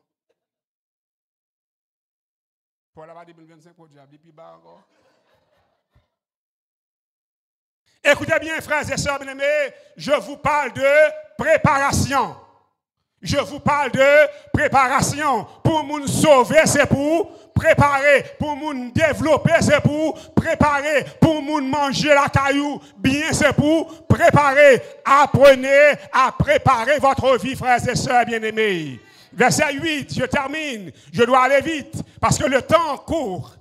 pour la 2025 pour diable puis bas encore. Écoutez bien, frères et sœurs bien-aimés, je vous parle de préparation. Je vous parle de préparation. Pour nous sauver, c'est pour préparer. Pour nous développer, c'est pour préparer. Pour nous manger la caillou, bien, c'est pour préparer. Apprenez à préparer votre vie, frères et sœurs bien-aimés. Verset 8, je termine. Je dois aller vite parce que le temps court.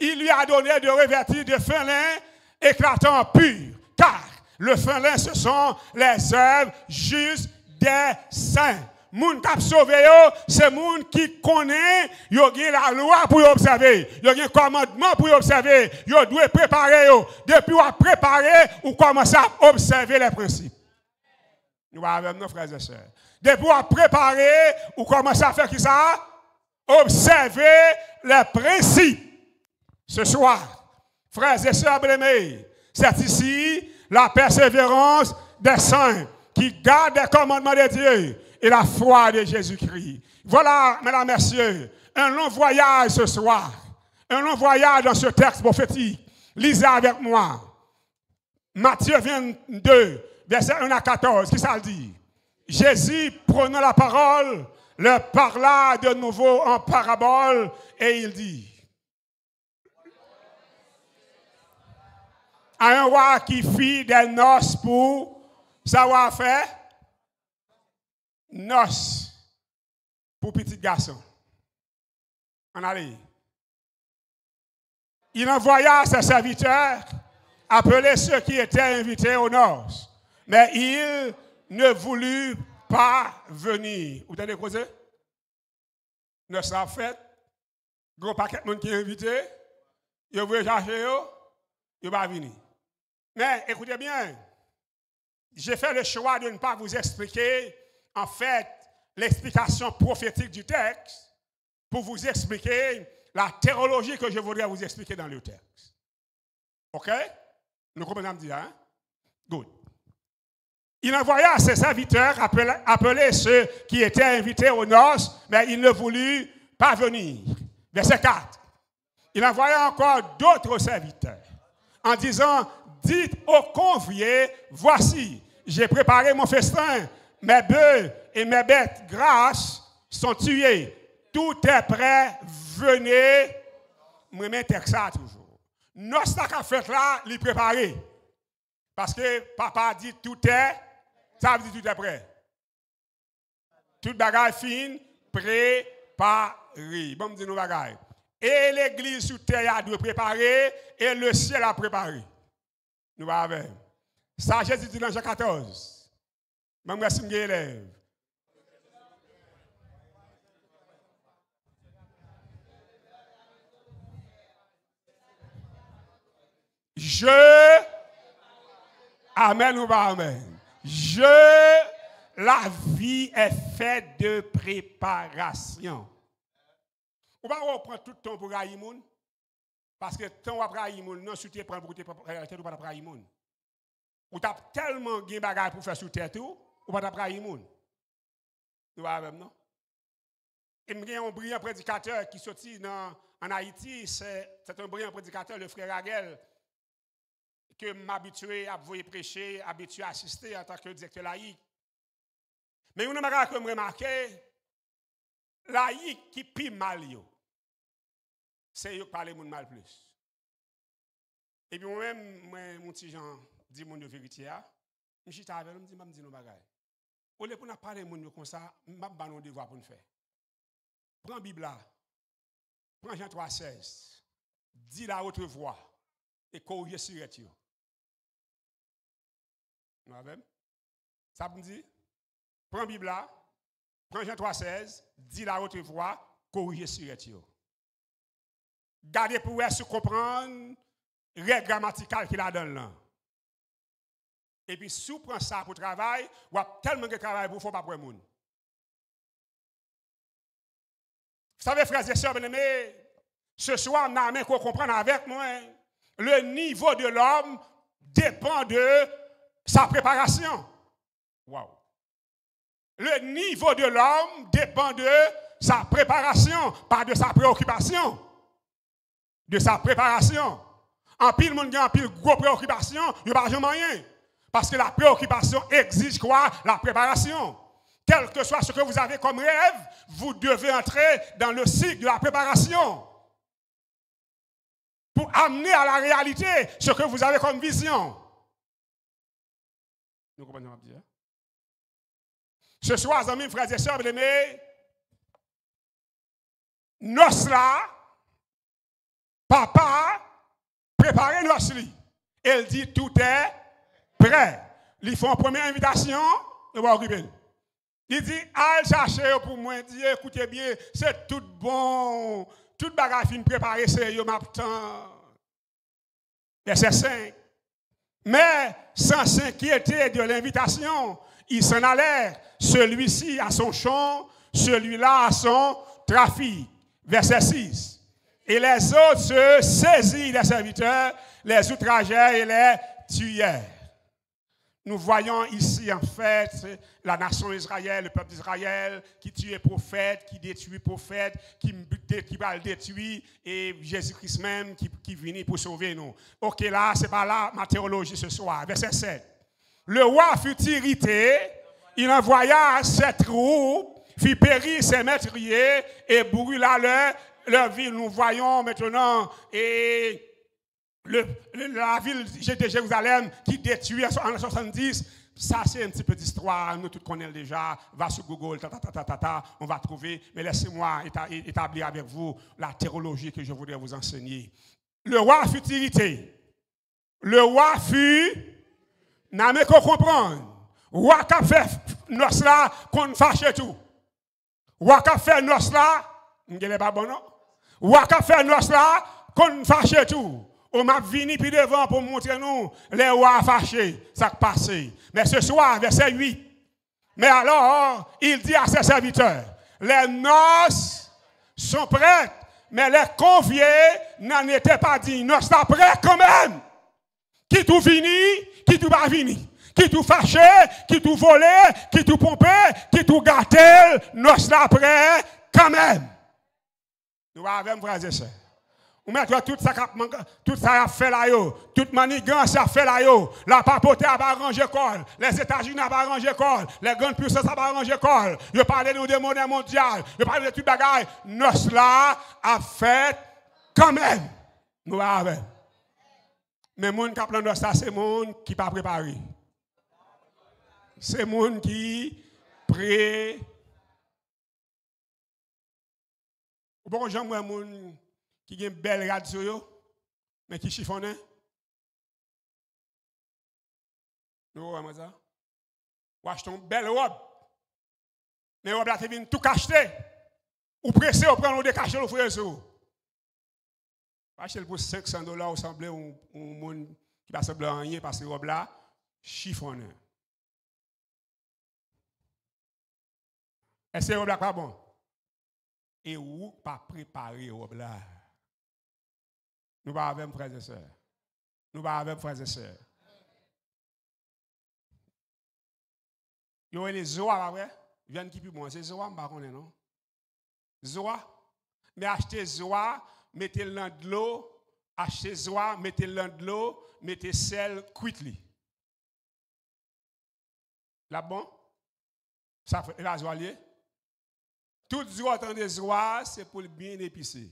Il lui a donné de revêtir de fin lin éclatant pur. Car le fin lin, ce sont les œuvres justes des saints. Moun k'ap sauvé yo, c'est moun qui connaît, yo gen la loi pour observer, yo gen commandement pour observer, yo doit préparer yo. Depuis ou préparer, ou commencer à observer les principes. Nous avons nos frères et sœurs. Depuis ou préparer, ou commencer à faire qui ça? Observer les principes. Ce soir, frères et sœurs bien-aimés, c'est ici la persévérance des saints qui gardent les commandements de Dieu et la foi de Jésus-Christ. Voilà, mesdames et messieurs, un long voyage ce soir. Un long voyage dans ce texte prophétique. Lisez avec moi. Matthieu 22, verset 1 à 14. Qui ça le dit? Jésus, prenant la parole, leur parla de nouveau en parabole et il dit à un roi qui fit des noces pour savoir faire noces pour petit garçon. On allait. Il envoya ses serviteurs appeler ceux qui étaient invités aux noces. Mais il ne voulut pas venir. Vous avez causé? Noces en fait. Gros paquet de monde qui est invité. Ils veulent chercher, ils ne vont pas venir. Mais écoutez bien. J'ai fait le choix de ne pas vous expliquer, en fait, l'explication prophétique du texte pour vous expliquer la théologie que je voudrais vous expliquer dans le texte. OK? Nous comprenons dire, hein? Good. Il envoya ses serviteurs appeler ceux qui étaient invités aux noces, mais il ne voulut pas venir. Verset 4. Il envoya encore d'autres serviteurs en disant, dites aux conviés, voici, j'ai préparé mon festin, mes bœufs et mes bêtes grasses sont tués. Tout est prêt, venez. Je mets ça toujours. Notre fête là, il préparé. Parce que papa dit tout est, ça veut dire tout est prêt. Tout bagaille fine, préparé. Bon, me dit nous bagaille. Et l'église sous terre doit préparer et le ciel a préparé. Nous allons avec. Ça, Jésus dit dans Jean 14. Je vais vous élève. Amen ou pas amen. La vie est faite de préparation. On va reprendre tout le temps pour Aïmoun. Parce que tant qu'on va Aïmoun, non, si tu prends pour te pas Aïmoun. Ou tu as tellement de bagages pour faire sous tête ou pas t'apprendre Aïmoun. Nous va même, non? Et il y a un brillant prédicateur qui sortit en Haïti, c'est un brillant prédicateur, le frère Aguel, que m'habitué à vous prêcher, habitué à assister en tant que directeur laïque. Mais une chose que je remarqué, laïque qui pire mal, c'est eux qui parlent mal plus. Et puis moi-même, mon petit Jean dit mon vérité, je suis avec lui, je me dis nos bagages. Au lieu de parler de comme ça, je vais vous devoir pour nous faire. Prends la Bible là, prends Jean 3,16, dis la haute voix et corrige sur le. Nous avons? Ça me dit? Prends Bible là, prends Jean 3,16, dis la haute voix, corrigez sur les. Gardez pour vous comprendre règle grammaticale qu'il a donné là. Et puis, si vous prenez ça pour travail, vous avez tellement de travail pour ne pas pour le monde. Vous savez, frères et sœurs bien-aimés, ce soir, on a qu'on comprendre avec moi, le niveau de l'homme dépend de sa préparation. Wow. Le niveau de l'homme dépend de sa préparation, pas de sa préoccupation. De sa préparation. En pile, monde a en pile gros préoccupation, il n'y a pas jamais rien. Parce que la préoccupation exige quoi? La préparation. Quel que soit ce que vous avez comme rêve, vous devez entrer dans le cycle de la préparation. Pour amener à la réalité ce que vous avez comme vision. Nous comprenons bien. Ce soir, amis, frères et sœurs, bien-aimés, nos là, papa, préparez nos lits. Elle dit tout est prêt. Ils font une première invitation, ils vont occuper. Il dit, allez chercher pour moi. Il dit, écoutez bien, c'est tout bon. Toute bagarre fin préparée, c'est yo m'attend. Verset 5. Mais sans s'inquiéter de l'invitation, il s'en allait. Celui-ci à son champ, celui-là à son trafic. Verset 6. Et les autres se saisirent des serviteurs, les outragèrent et les tuèrent. Nous voyons ici en fait la nation d'Israël, le peuple d'Israël qui tue prophète, qui détruit prophète, qui va le détruire et Jésus-Christ même qui vient pour sauver nous. Ok, là, c'est pas là ma théologie ce soir. Verset 7. Le roi fut irrité, il envoya 7 troupes, fit périr ses meurtriers et brûla leur ville. Nous voyons maintenant et la ville de Jérusalem qui détruit en 70, ça c'est un petit peu d'histoire, nous tous connaissons déjà, va sur Google, on va trouver, mais laissez-moi établir avec vous la théologie que je voudrais vous enseigner. Le roi fut irrité, le roi fut, n'a même qu'à comprendre, roi qui a fait nos là, qu'on fâche tout, roi qui a fait nos là, vous n'avez pas bon non? Roi qui a fait nos là, qu'on fâche tout. On m'a venu puis devant pour montrer nous les rois fâchés, ça qui passe. Mais ce soir, verset 8. Mais alors, il dit à ses serviteurs, les noces sont prêtes, mais les conviés n'en étaient pas dignes. Noces sont prêtes quand même. Qui tout fini, qui tout pas fini. Qui tout fâché, qui tout volé, qui tout pompé, qui tout gâté, noces sont prêtes quand même. Nous avons frères et sœurs. Ou mettre tout ça a fait là, toute manigance a fait là, la papauté a pas arrangé col, les États-Unis a pas arrangé col, les grandes puissances a pas arrangé col, ils parlent de monnaie mondiale, ils parlent de toute bagaille, nous là a fait quand même. Nous avons. Mais moun qui a plan de ça, c'est moun qui pas préparé. C'est moun qui pré. Bon, j'aime moun qui a une belle radio, mais qui chiffonne. Nous voyons ça. Ou acheter une belle robe. Mais robe là, tu viens tout cacheter. Ou pressé, ou prendre des cachets, ou frère. Acheter pour $500, ou sembler un monde qui va sembler rien parce que robe là, chiffonne. Est-ce que robe là pas bon? Et ou pas préparer robe là? Nous pas avec frères et sœurs. Nous pas avec frères et sœurs. Il y a les Zoa, pas vrai? Viens qui plus bon, c'est Zoa, je ne sais pas, non? Zoa. Mais achetez Zoa, mettez-le dans de l'eau, achetez Zoa, mettez-le dans de l'eau, mettez sel, cuite-le. Là bon? Ça fait la Zoa lié. Tout Zoa, attendez Zoa, c'est pour le bien épicé.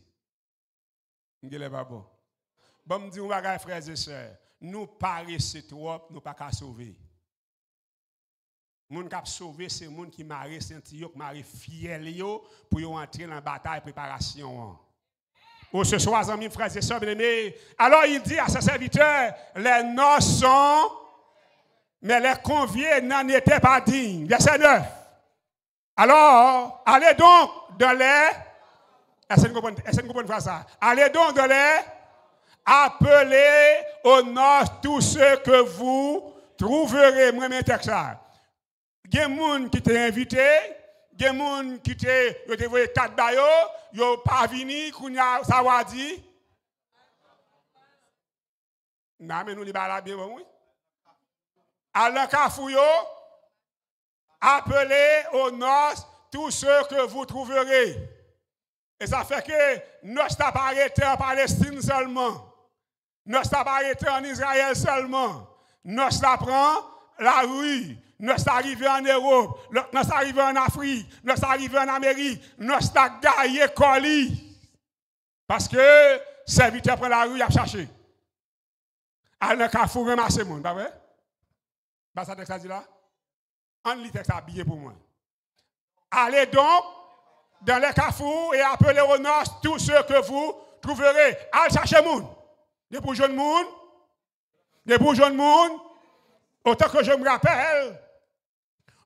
Vous ne pas bon. Bon, me dit, frères et sœurs, nous paraissons trop, nous pas qu'à sauver. Moun k'ap sauver, c'est moun qui marre Saint-Yo, qui marre fiel pour entrer dans la bataille préparation. Ou ce soir, amis, frères et sœurs bien-aimés, alors il dit à ses serviteurs, les noces sont, mais les conviés n'en étaient pas dignes. Verset 9. Alors, allez donc dans les... Est-ce que vous comprenez faire ça? Allez donc dans les... Appelez au nord tous ceux que vous trouverez. Moi, je texte ça. Il y a des gens qui t'ont invité, il y a des gens qui t'ont envoyé 4 bayo, ils n'ont pas venu, ça va dire. Non, mais nous, les balades bien, oui. Alors, Kafouyo, appelez au nord tous ceux que vous trouverez. Et ça fait que nous ne sommes pas arrêtés en Palestine seulement. Nous ne sommes pas arrêtés en Israël seulement. Nous sommes la rue. Nous sommes arrivés en Europe. Nous sommes arrivés en Afrique. Nous sommes arrivés en Amérique. Nous sommes gaillés colis. Parce que serviteur prend la rue, il a cherché. Alors, il faut ramasser le monde, pas vrai? Pas ça texte dit là? On lit texte habillé pour moi. Allez donc dans les carrefours et appelez au nord tous ceux que vous trouverez. Allez chercher le monde. Des bourgeois de monde. Des bourgeois de monde. Autant que je me rappelle,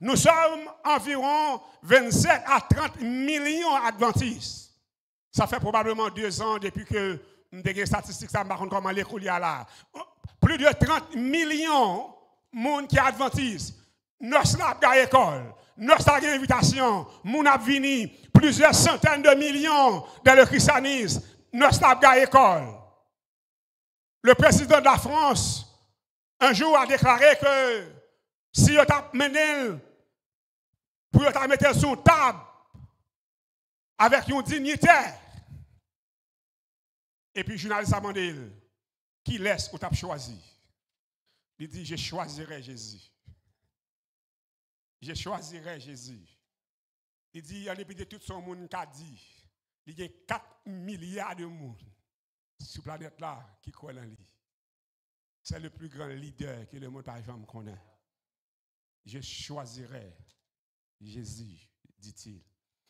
nous sommes environ 27 à 30 millions d'adventistes. Ça fait probablement 2 ans depuis que des statistiques, ça me raconte comment l'école y a là. Plus de 30 millions de monde qui est adventiste. Nous sommes à l'école. Nous sommes à l'invitation. Nous sommes venus plusieurs centaines de millions dans le christianisme. Nous sommes à l'école. Le président de la France, un jour, a déclaré que si on t'a mené pour te mettre sur une table avec une dignitaire, et puis le journaliste a demandé qui laisse ou t'a choisi. Il dit, je choisirai Jésus. Je choisirai Jésus. Il dit, il y a tout son monde qui a dit, il y a 4 milliards de monde sur la planète là qui croient en lui. C'est le plus grand leader que le monde a jamais connaît. Je choisirai Jésus, dit-il.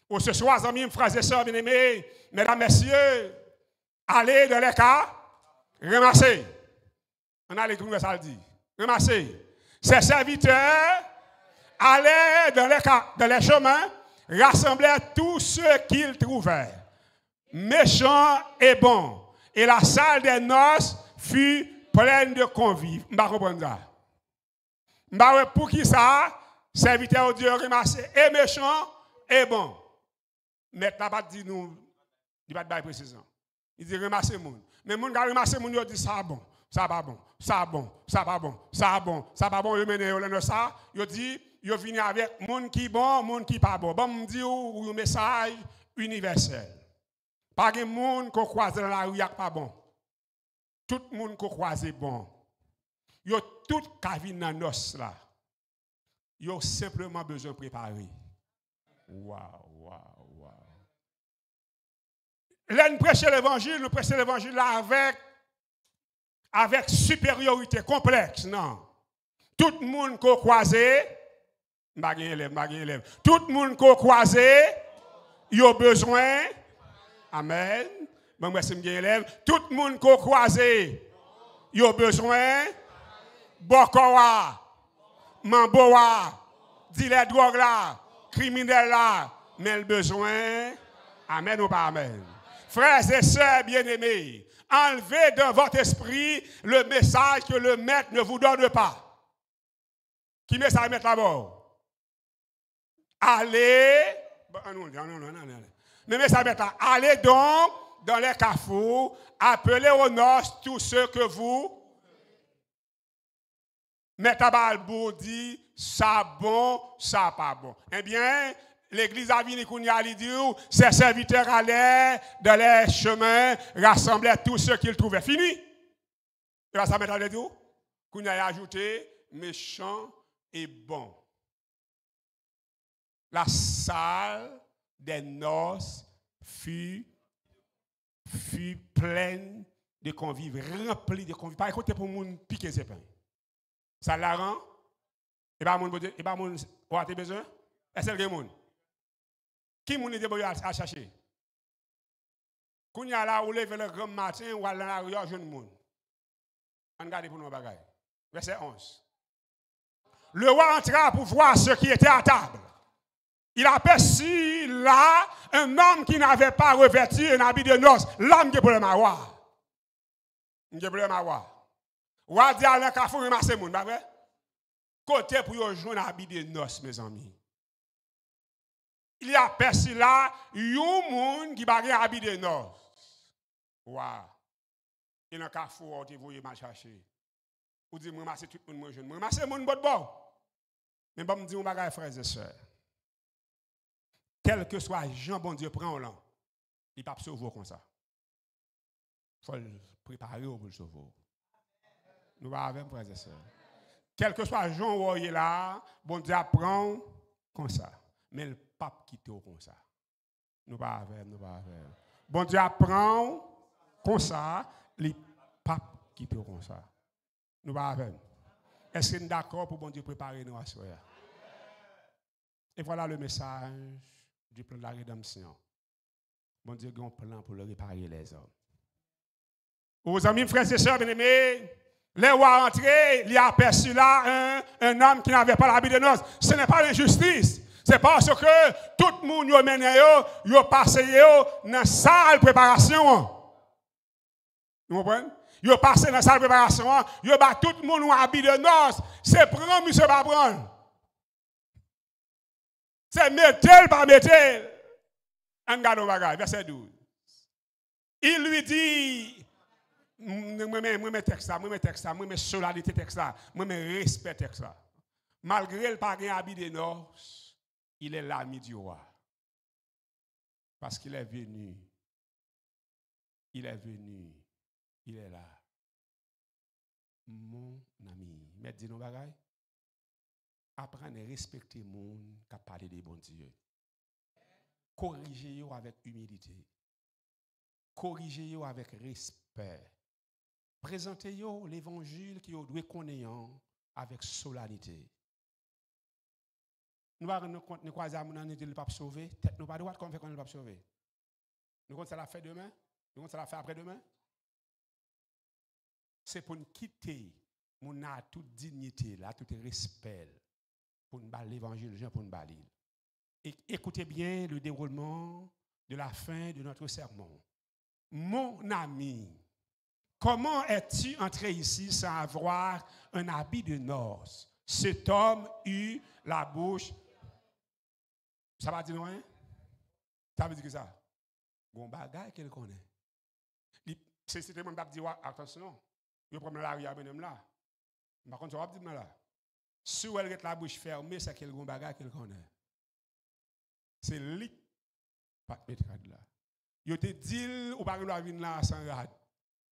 Oh, ce soir, amis, frères et sœurs bien-aimés, mesdames, messieurs, allez dans les cas, ramassez. On a les trouver ça le dit. Ramassez. Ces serviteurs, allez dans les cas, dans les chemins, rassembler tous ceux qu'ils trouvaient, méchants et bons. Et la salle des noces fut pleine de convives. Je ne comprends pas. Pour qui ça? Serviteur Dieu ramassé et méchant et bon. Mais la pas dit nous, il va pas de précision. Il dit ramasser le monde. Mais le monde qui a ramassé le monde, il dit ça bon, ça pas bon, ça bon, ça pas bon, ça bon, ça pas bon. Il mène ça. Il dit, il vient avec monde qui bon, monde qui pas bon. Bon, me dit un message universel. Pas de monde qu'on croise dans la rue, il pas bon. Tout le monde qu'on croise est bon. Yo tout qui dans nos là. Yo simplement besoin de préparer. Waouh. Là, nous prêchons l'évangile là avec supériorité complexe, non. Tout le monde qu'on croise, tout le monde qu'on croise, il a besoin. Amen. Bon, moi, c'est bien élève. Tout le monde qu'on croise, il a besoin. Bokowa, Mamboa, dealer drogue là, criminel là, mais le besoin. Amen ou pas amen. Frères et sœurs bien-aimés, enlevez dans votre esprit le message que le maître ne vous donne pas. Qui met ça mettre là-bas? Allez. Non. Mais ça mettre là. Allez donc dans les carrefours, appelez au nord tous ceux que vous. Mais Tabalbo dit, ça bon, ça pas bon. Eh bien, l'église a venu il dit, ses serviteurs allaient dans les chemins, rassemblaient tous ceux qu'ils trouvaient. Fini. Et là, ça met à tout. Qu'on a ajouté, méchant et bon. La salle des noces fut pleine de convives, remplie de convives. Pas écouter pour moun piquer ses pains. Ça la rend. Et pas moun ou a besoin. Est-ce que moun? Qui moun est à chercher? Quand y a là ou lever le grand matin ou à la rue jeune moun. On regarde pour nous bagaille. Verset 11. Le roi entra pour voir ceux qui étaient à table. Il aperçut là un homme qui n'avait pas revêtu un habit de noces. L'homme qui est pour le marois. Qui est pour le marois. Ou a dit à l'un qu'il faut ramasser moun, pas vrai? Côté pour jouer un habit de noces, mes amis. Il y a aperçu là un monde qui a un habit de noces. Waouh. Et dans le carrefour, vous voyez mal chercher. Ou dit, moi, c'est tout le monde jeune. Moi, c'est mon bon bon. Mais bon, me dit, on va frères et sœurs. Quel que soit Jean, bon Dieu, prend là. Il ne peut pas sauver comme ça. Il faut le préparer pour le sauver. Nous allons avec frères et sœurs. Quel que soit Jean, où il est là, bon Dieu apprend comme ça. Mais le pape quitte comme ça. Nous allons avec, nous allons avec. Bon Dieu apprend comme ça, les papes quitte comme ça. Nous allons avec. Est-ce que nous sommes d'accord pour bon Dieu préparer nous à ce soir? Et voilà le message du plan de la rédemption. Bon Dieu a un plan pour le réparer les hommes. Aux amis, frères et sœurs bien-aimés, les rois entrés, il y a aperçu là un homme qui n'avait pas l'habit de noces. Ce n'est pas l'injustice. C'est parce que tout le monde a mené, a passé dans la salle de préparation. Vous comprenez? Ils ont passé dans la salle de préparation, ils ont tout le monde un habit de noces. C'est prendre, monsieur, pas prendre. C'est mettre, pas mettre. On regarde au bagage, verset 12. Il lui dit, moi, mes textes là, moi, mes solidité texte là, moi, mes respect texte là. Malgré le pas un habit de noces, il est l'ami du roi. Parce qu'il est venu. Il est venu. Il est là. Mon ami. Mais dis-nous bagage. Apprendre à respecter le monde qui a parlé de bon Dieu. Corrigez-vous avec humilité. Corrigez-vous avec respect. Présentez-vous l'évangile qui doit connaître avec solennité. Nous allons nous croiser à mon année de ne pas sauver. Nous pas droit comme fait qu'on ne pas sauver. Nous comptons ça la faire demain. Nous comptons ça la faire après-demain. C'est pour nous quitter, nous avons toute dignité, là, tout respect, pour nous battre l'évangile, pour nous battre. Et écoutez bien le déroulement de la fin de notre sermon. Mon ami, comment es-tu entré ici sans avoir un habit de noces? Cet homme eut la bouche. Ça va dire rien? Ça veut dire que ça? Bon bagage qu'elle connaît. C'est mon bab dit attention. Je prends la rue là. Par contre, on va dire là. Si elle a la bouche fermée, c'est quel bon bagage qu'elle connaît. C'est lui pas mettre là. Yo te dit ou pas la vin là sans rad.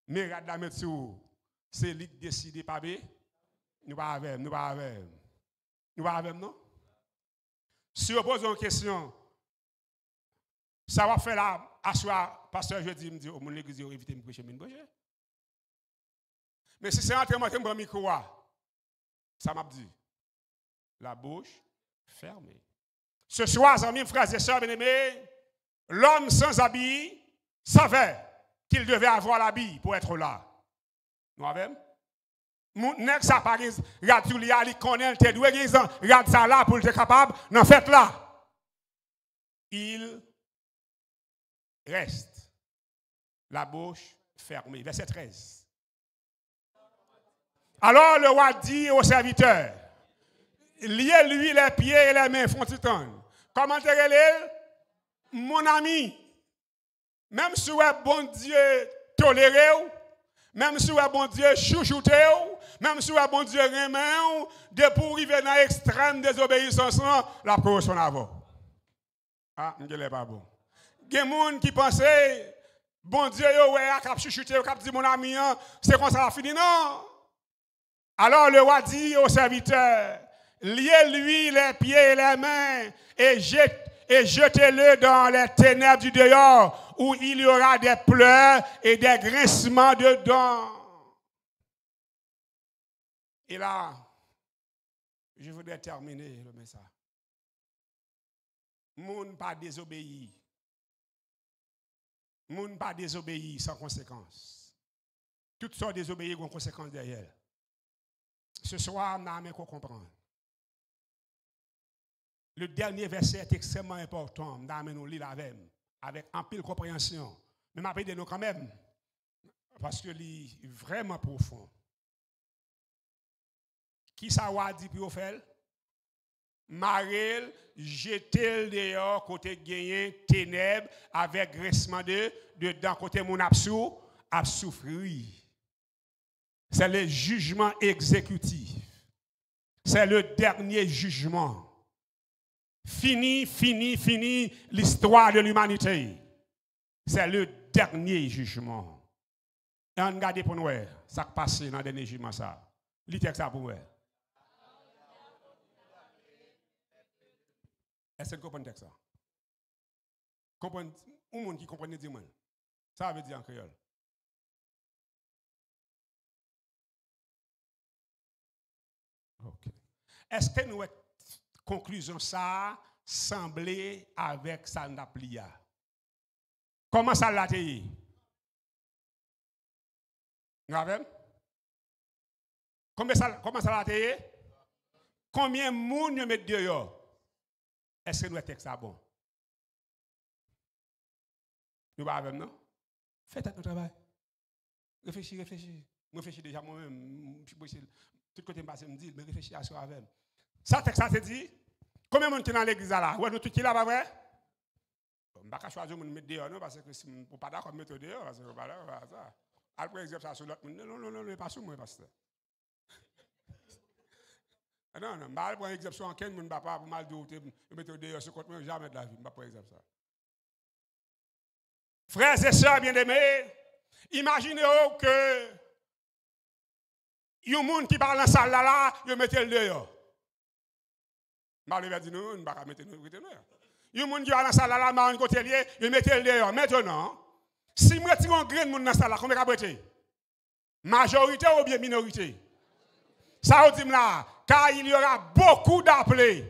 Mais rad la mettre sur. C'est lui qui décide pas bé. Nous pas avec, nous pas avec. Nous pas avec non. Si on pose une question, ça va faire là asseoir pasteur jeudi me dit au mon l'église éviter me prêcher, me prêcher. Mais si c'est entre moi et mon micro, ça m'a dit la bouche fermée. Ce soir, amis, frères et sœurs bien-aimés, l'homme sans habit savait qu'il devait avoir l'habit pour être là. Nous avons? Nek ça pas regarde tout il connaît te doué regarde ça là pour être capable d'en fait là. Il reste la bouche fermée. Verset 13. Alors le roi dit au serviteur, liez-lui les pieds et les mains, font titan. Comment te relève? Mon ami, même si ouais bon Dieu toléré, même si ouais bon Dieu chouchouté, même si ouais bon Dieu remet, de pour arriver dans l'extrême désobéissance, la corruption avant. Ah, je ne pas bon. Il y a des gens qui pensaient, bon Dieu, ouais, a chouchouté, a dit mon ami, c'est comme ça va finir, non? Alors le roi dit au serviteur, liez-lui les pieds et les mains et jetez-le dans les ténèbres du dehors où il y aura des pleurs et des grincements de dents. Et là, je voudrais terminer le message. Moun pas désobéi. Moun pas désobéi sans conséquence. Toutes sortes désobéir ont conséquences derrière. Ce soir, on a qu'on comprendre. Le dernier verset est extrêmement important. Nous lire avec un pile compréhension. Mais je vais nous quand même. Parce que c'est vraiment profond. Qui ça va dire pour faire? Marel, jeter dehors côté gagné ténèbres avec graissement dedans côté mon absou a souffrir. C'est le jugement exécutif. C'est le dernier jugement. Fini l'histoire de l'humanité. C'est le dernier jugement. Et on regarde pour nous, ça qui passe dans le dernier jugement. Ça. Lisez ça pour nous. Est-ce que vous comprenez ça? Comprenez, un monde qui comprend dire ça veut dire en créole. Ok. Est-ce que nous conclusion ça semblait avec ça n'a plié? Comment ça l'a été? Comment ça l'a été? Combien de monde met dehors? Est-ce que nous texte ça bon? Nous pas avec non? Faites notre travail. Réfléchis. Réfléchis déjà moi-même. Tout côté passé me dit, mais réfléchis à ça avec. Ça texte ça te dit? Combien de monde qui dans l'église là? Ouais, nous tout qui là pas vrai? On va pas choisir de mettre dehors non parce que si on pas d'accord mettre dehors parce que pas là ça. Après exemple ça sur l'autre monde. Non, pas sur moi pasteur. Non, je ne vais pas prendre exemple sur quelqu'un, je ne vais pas mal de mettre dehors sur contre moi, jamais de la vie, je ne vais pas prendre exemple ça. Frères et sœurs bien-aimés, imaginez que il y a un monde qui parle dans la salle là, il met le dehors. Je vais dire non, je ne vais pas mettre le dehors. Il y a un monde qui parle dans la salle là, je côté lié, il met le dehors. Maintenant, si je retire un grain de monde dans la salle là, combien va prêter? Majorité ou bien minorité? Ça veut dire là, car il y aura beaucoup d'appelés.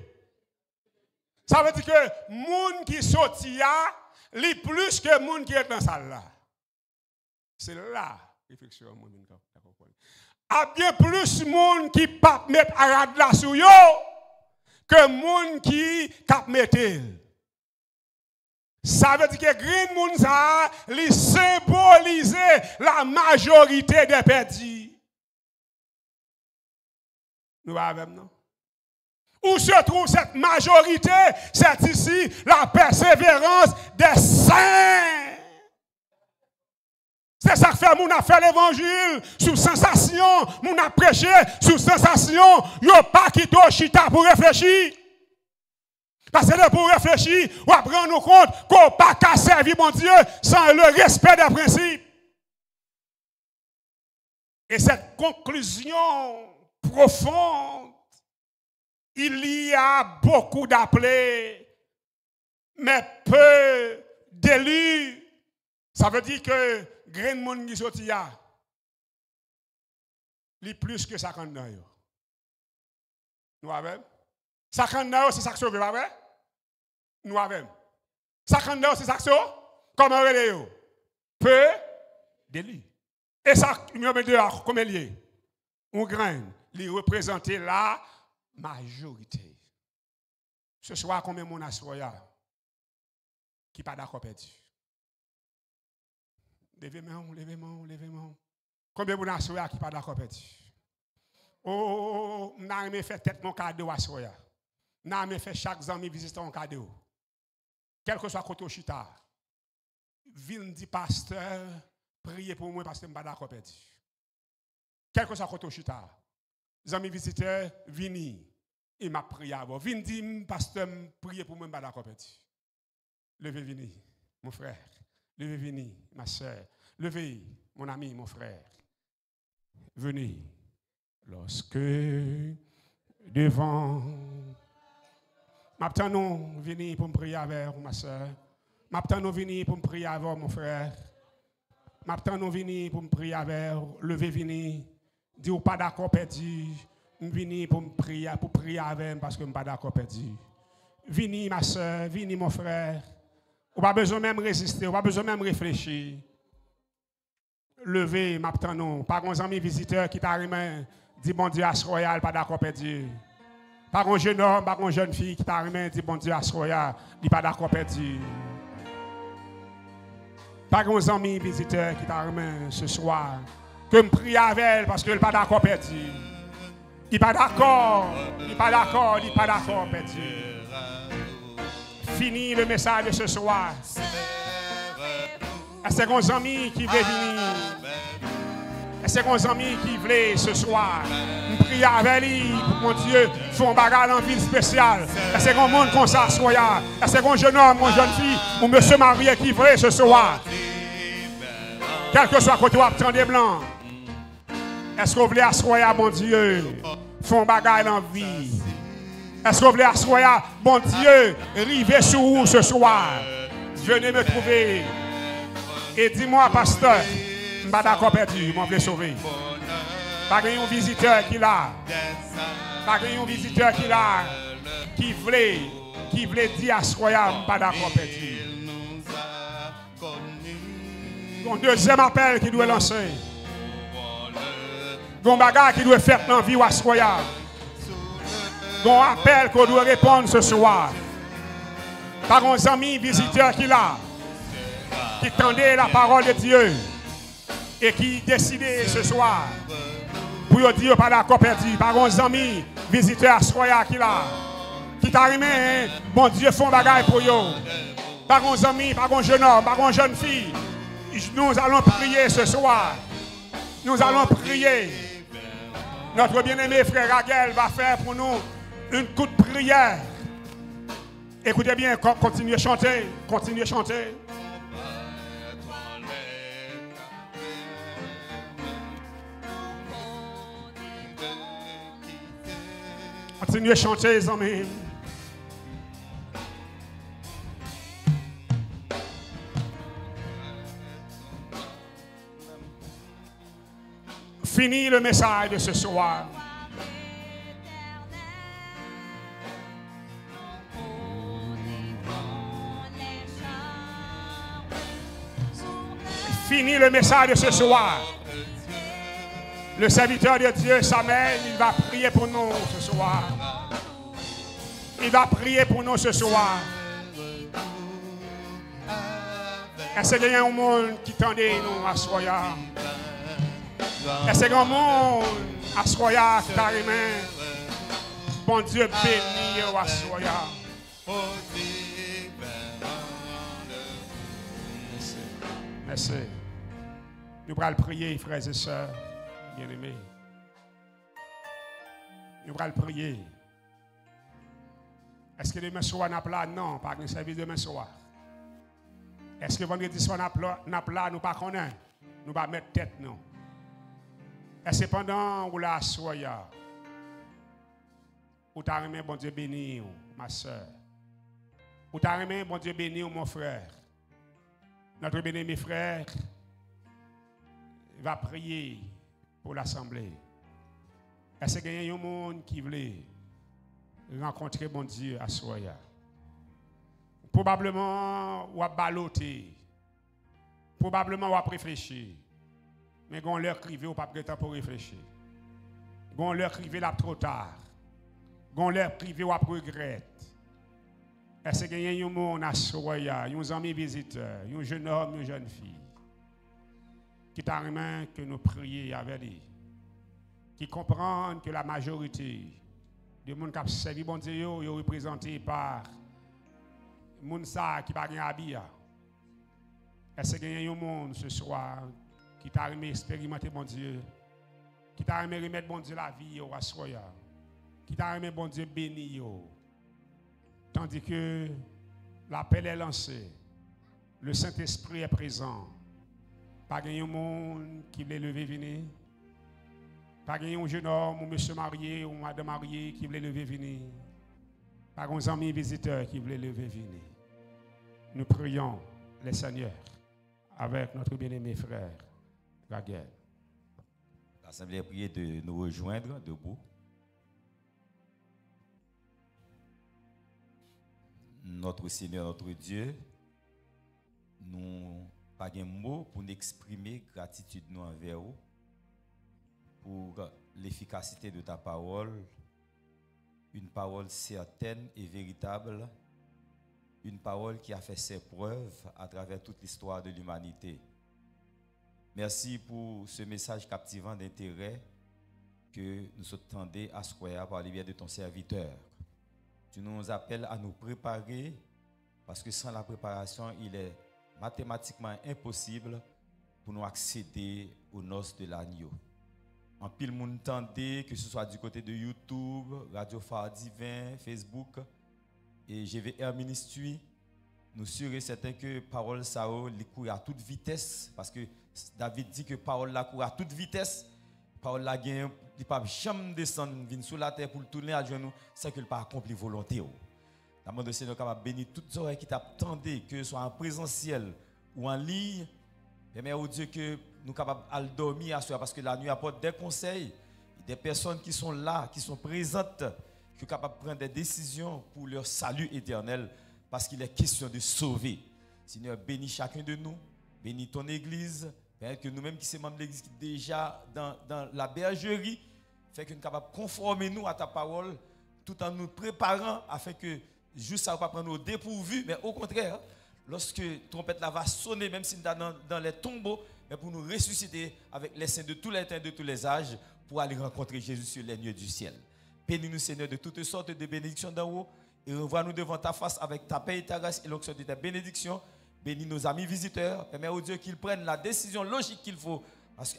Ça veut dire que les gens qui sortent là, les plus que les gens qui sont dans la salle là. C'est là réflexion que vous comprenez. Il y a bien plus de gens qui ne peuvent pas mettre à la sur yo que les gens qui peuvent mettre. Ça veut dire que green moun ça, li symboliser la majorité des perdus. Nous avons non? Où se trouve cette majorité? C'est ici la persévérance des saints. C'est ça que fait moun a fait l'évangile sous sensation, moun a prêché sous sensation, yo pas quitté chita pour réfléchir. Parce que pour réfléchir, on va prendre compte qu'on ne peut pas servir mon Dieu sans le respect des principes. Et cette conclusion profonde, il y a beaucoup d'appelés, mais peu d'élus. Ça veut dire que grand monde qui sorti là, il y a plus que 50 ans. Nous avons 50 ans, c'est ça que sauve, pas vrai? Nous avons 50 ans, c'est ça que sauve? Comment on peu d'élus. Et ça, nous avons dehors, comme il est. On graine, il représente la majorité. Ce soir, combien de monde a soya qui pas d'accord perdu? Levez-moi. Combien de monde a soya qui pas d'accord perdu? Oh, on a aimé faire tête mon cadeau à soya. On a aimé faire chaque ami visiter un cadeau. Quel que soit côté chita. Vin dit pasteur, priez pour moi parce que je ne suis pas d'accord perdu. Quel que soit côté chita. Les amis visiteurs, vini. Il m'a prié avant. Vin dit pasteur, priez pour moi, je ne suis pas d'accord perdu. Levez, vini, mon frère. Levez, vini, ma soeur. Levez, mon ami, mon frère. Venez. Lorsque devant, m'attendons venir pour me prier avec ma soeur. M'attendons venir pour me prier avec mon frère. M'attendons venir pour me prier avec. Levez, venir. Dis pas d'accord perdu. Venir pour me prier avec parce que je ne suis pas d'accord perdu. Venez ma soeur, venez mon frère. On n'a pas besoin même résister, on n'a pas besoin même réfléchir. Levez, m'attendons. Pas un ami visiteur qui t'a remis. Dis bon Dieu, à ce royal, pas d'accord perdu. Par un jeune homme, par une jeune fille qui t'a remis, dit bon Dieu, à soya, il n'est pas d'accord perdu. Par un ami visiteur qui t'a remis ce soir, que me prie avec elle parce qu'il n'est pas d'accord perdu. Il n'est pas d'accord, il n'est pas d'accord, il n'est pas d'accord perdu. Fini le message de ce soir. Est-ce que nos amis qui veulent venir? Est-ce que nos amis qui veulent ce soir? Nous prions avec lui pour mon Dieu, font bagarre en ville spéciale. Est-ce que monde comme ça soya? Est-ce que un jeune homme, une jeune fille, ou monsieur marié qui veut ce soir? Quel que soit côté où attendez blanc. Est-ce que vous voulez assoyer mon Dieu? Font bagarre en vie. Est-ce que vous voulez assoyer mon Dieu? Rivez sur vous ce soir. Venez me trouver. Et dis-moi, pasteur, je ne suis pas d'accord perdu, je veux sauver. Pas un visiteur qui l'a. Pas un visiteur qui l'a. Qui voulait dire à Soya, je ne suis pas d'accord perdu. Un deuxième appel qui doit lancer. Un bagage qui doit faire dans la vie à Soya. Un appel qu'on doit répondre ce soir. Par un ami visiteur qui l'a. Qui tendait la parole de Dieu et qui décidait ce soir pour dire pas d'accord perdu par un ami visiteur à Soya qui là qui t'a remis bon Dieu font bagaille pour eux par un ami par un jeune homme par une jeune fille. Nous allons prier ce soir, nous allons prier. Notre bien-aimé frère Raguel va faire pour nous une coup de prière. Écoutez bien, continuez à chanter, continuez à chanter. Continuez à chanter, les amis. Fini le message de ce soir. Fini le message de ce soir. Le serviteur de Dieu, Samuel, il va prier pour nous ce soir. Il va prier pour nous ce soir. Est-ce qu'il y a un monde qui tendait nous à Soya? Est-ce qu'il y a un monde à Soya qui t'a remis? Bon Dieu béni à Soya. Merci. Nous allons prier, frères et sœurs. Bien-aimés, nous allons prier. Est-ce que demain soir n'a pas? Non, pas un service demain soir. Est-ce que vendredi soir n'a pas? Nous pas connaître. Nous pas mettre tête non. Est-ce que pendant où la soya, où t'as remis bon Dieu béni, ma soeur, où t'as remis bon Dieu béni, mon frère, notre bien-aimé frère va prier pour l'assemblée. Est-ce qu'il y a un monde qui voulait rencontrer mon Dieu à Soya? Probablement, ou à baloter. Probablement, ou à réfléchir. Mais quand on leur crive, ou pas de temps pour réfléchir. Quand on leur crive, là trop tard. Quand on leur crive, ou à regret. Est-ce qu'il y a un monde à Soya, un ami visiteur, un jeune homme, une jeune fille? Qui t'a remis que nous prions avec lui, qui comprennent que la majorité des gens qui ont servi bon Dieu sont représentés par les gens qui n'ont pas habillé. Est-ce qu'il y a un monde ce soir qui t'a remis expérimenter bon Dieu, qui t'a remis remettre bon Dieu la vie au Soya, qui t'a remis bon Dieu béni, tandis que l'appel est lancé, le Saint-Esprit est présent. Pas un monde qui voulait lever venir. Pas un jeune homme ou monsieur marié ou madame mariée qui voulait lever venir. Pas un ami visiteur qui voulait lever venir. Nous prions le Seigneur avec notre bien-aimé frère Raguel. L'Assemblée a prié de nous rejoindre debout. Notre Seigneur, notre Dieu, nous pas de mots pour exprimer gratitude nous envers vous pour l'efficacité de ta parole une parole certaine et véritable, une parole qui a fait ses preuves à travers toute l'histoire de l'humanité. Merci pour ce message captivant d'intérêt que nous attendons à ce par le biais de ton serviteur. Tu nous appelles à nous préparer parce que sans la préparation, il est mathématiquement impossible pour nous accéder aux noces de l'agneau. En pile monde tendait, que ce soit du côté de YouTube, Radio Phare Divin, Facebook et GVR Ministry, nous sommes certains que parole ça court à toute vitesse parce que David dit que parole la court à toute vitesse. Parole la gagne, il pas jamais descendre venir sur la terre pour tourner à genoux sans qu'il pas accompli volonté. La demande de Seigneur capable bénir toutes les oreilles qui t'attendaient, que ce soit en présentiel ou en ligne. Mais au Dieu que nous capables de dormir à soi parce que la nuit apporte des conseils, des personnes qui sont là, qui sont présentes, qui sont capables de prendre des décisions pour leur salut éternel parce qu'il est question de sauver. Seigneur, bénis chacun de nous, bénis ton église, que nous-mêmes qui sommes membres de l'église déjà dans la bergerie, fait que nous sommes capables de conformer nous à ta parole tout en nous préparant afin que juste ça ne va pas prendre au dépourvu, mais au contraire, lorsque trompette là va sonner, même si nous sommes dans les tombeaux, mais pour nous ressusciter avec les saints de tous les temps, de tous les âges, pour aller rencontrer Jésus sur les nuées du ciel. Bénis-nous, Seigneur, de toutes sortes de bénédictions d'en haut, et revois-nous devant ta face avec ta paix et ta grâce et l'onction de ta bénédiction. Bénis nos amis visiteurs, permets au Dieu qu'ils prennent la décision logique qu'il faut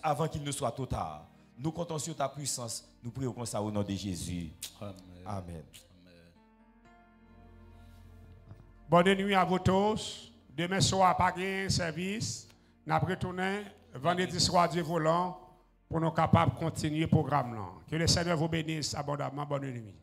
avant qu'il ne soit trop tard. Nous comptons sur ta puissance, nous prions comme ça au nom de Jésus. Amen. Amen. Bonne nuit à vous tous. Demain soir, pas de service. Nous retournons vendredi soir du volant pour nous capables de continuer le programme. Que le Seigneur vous bénisse abondamment. Bonne nuit.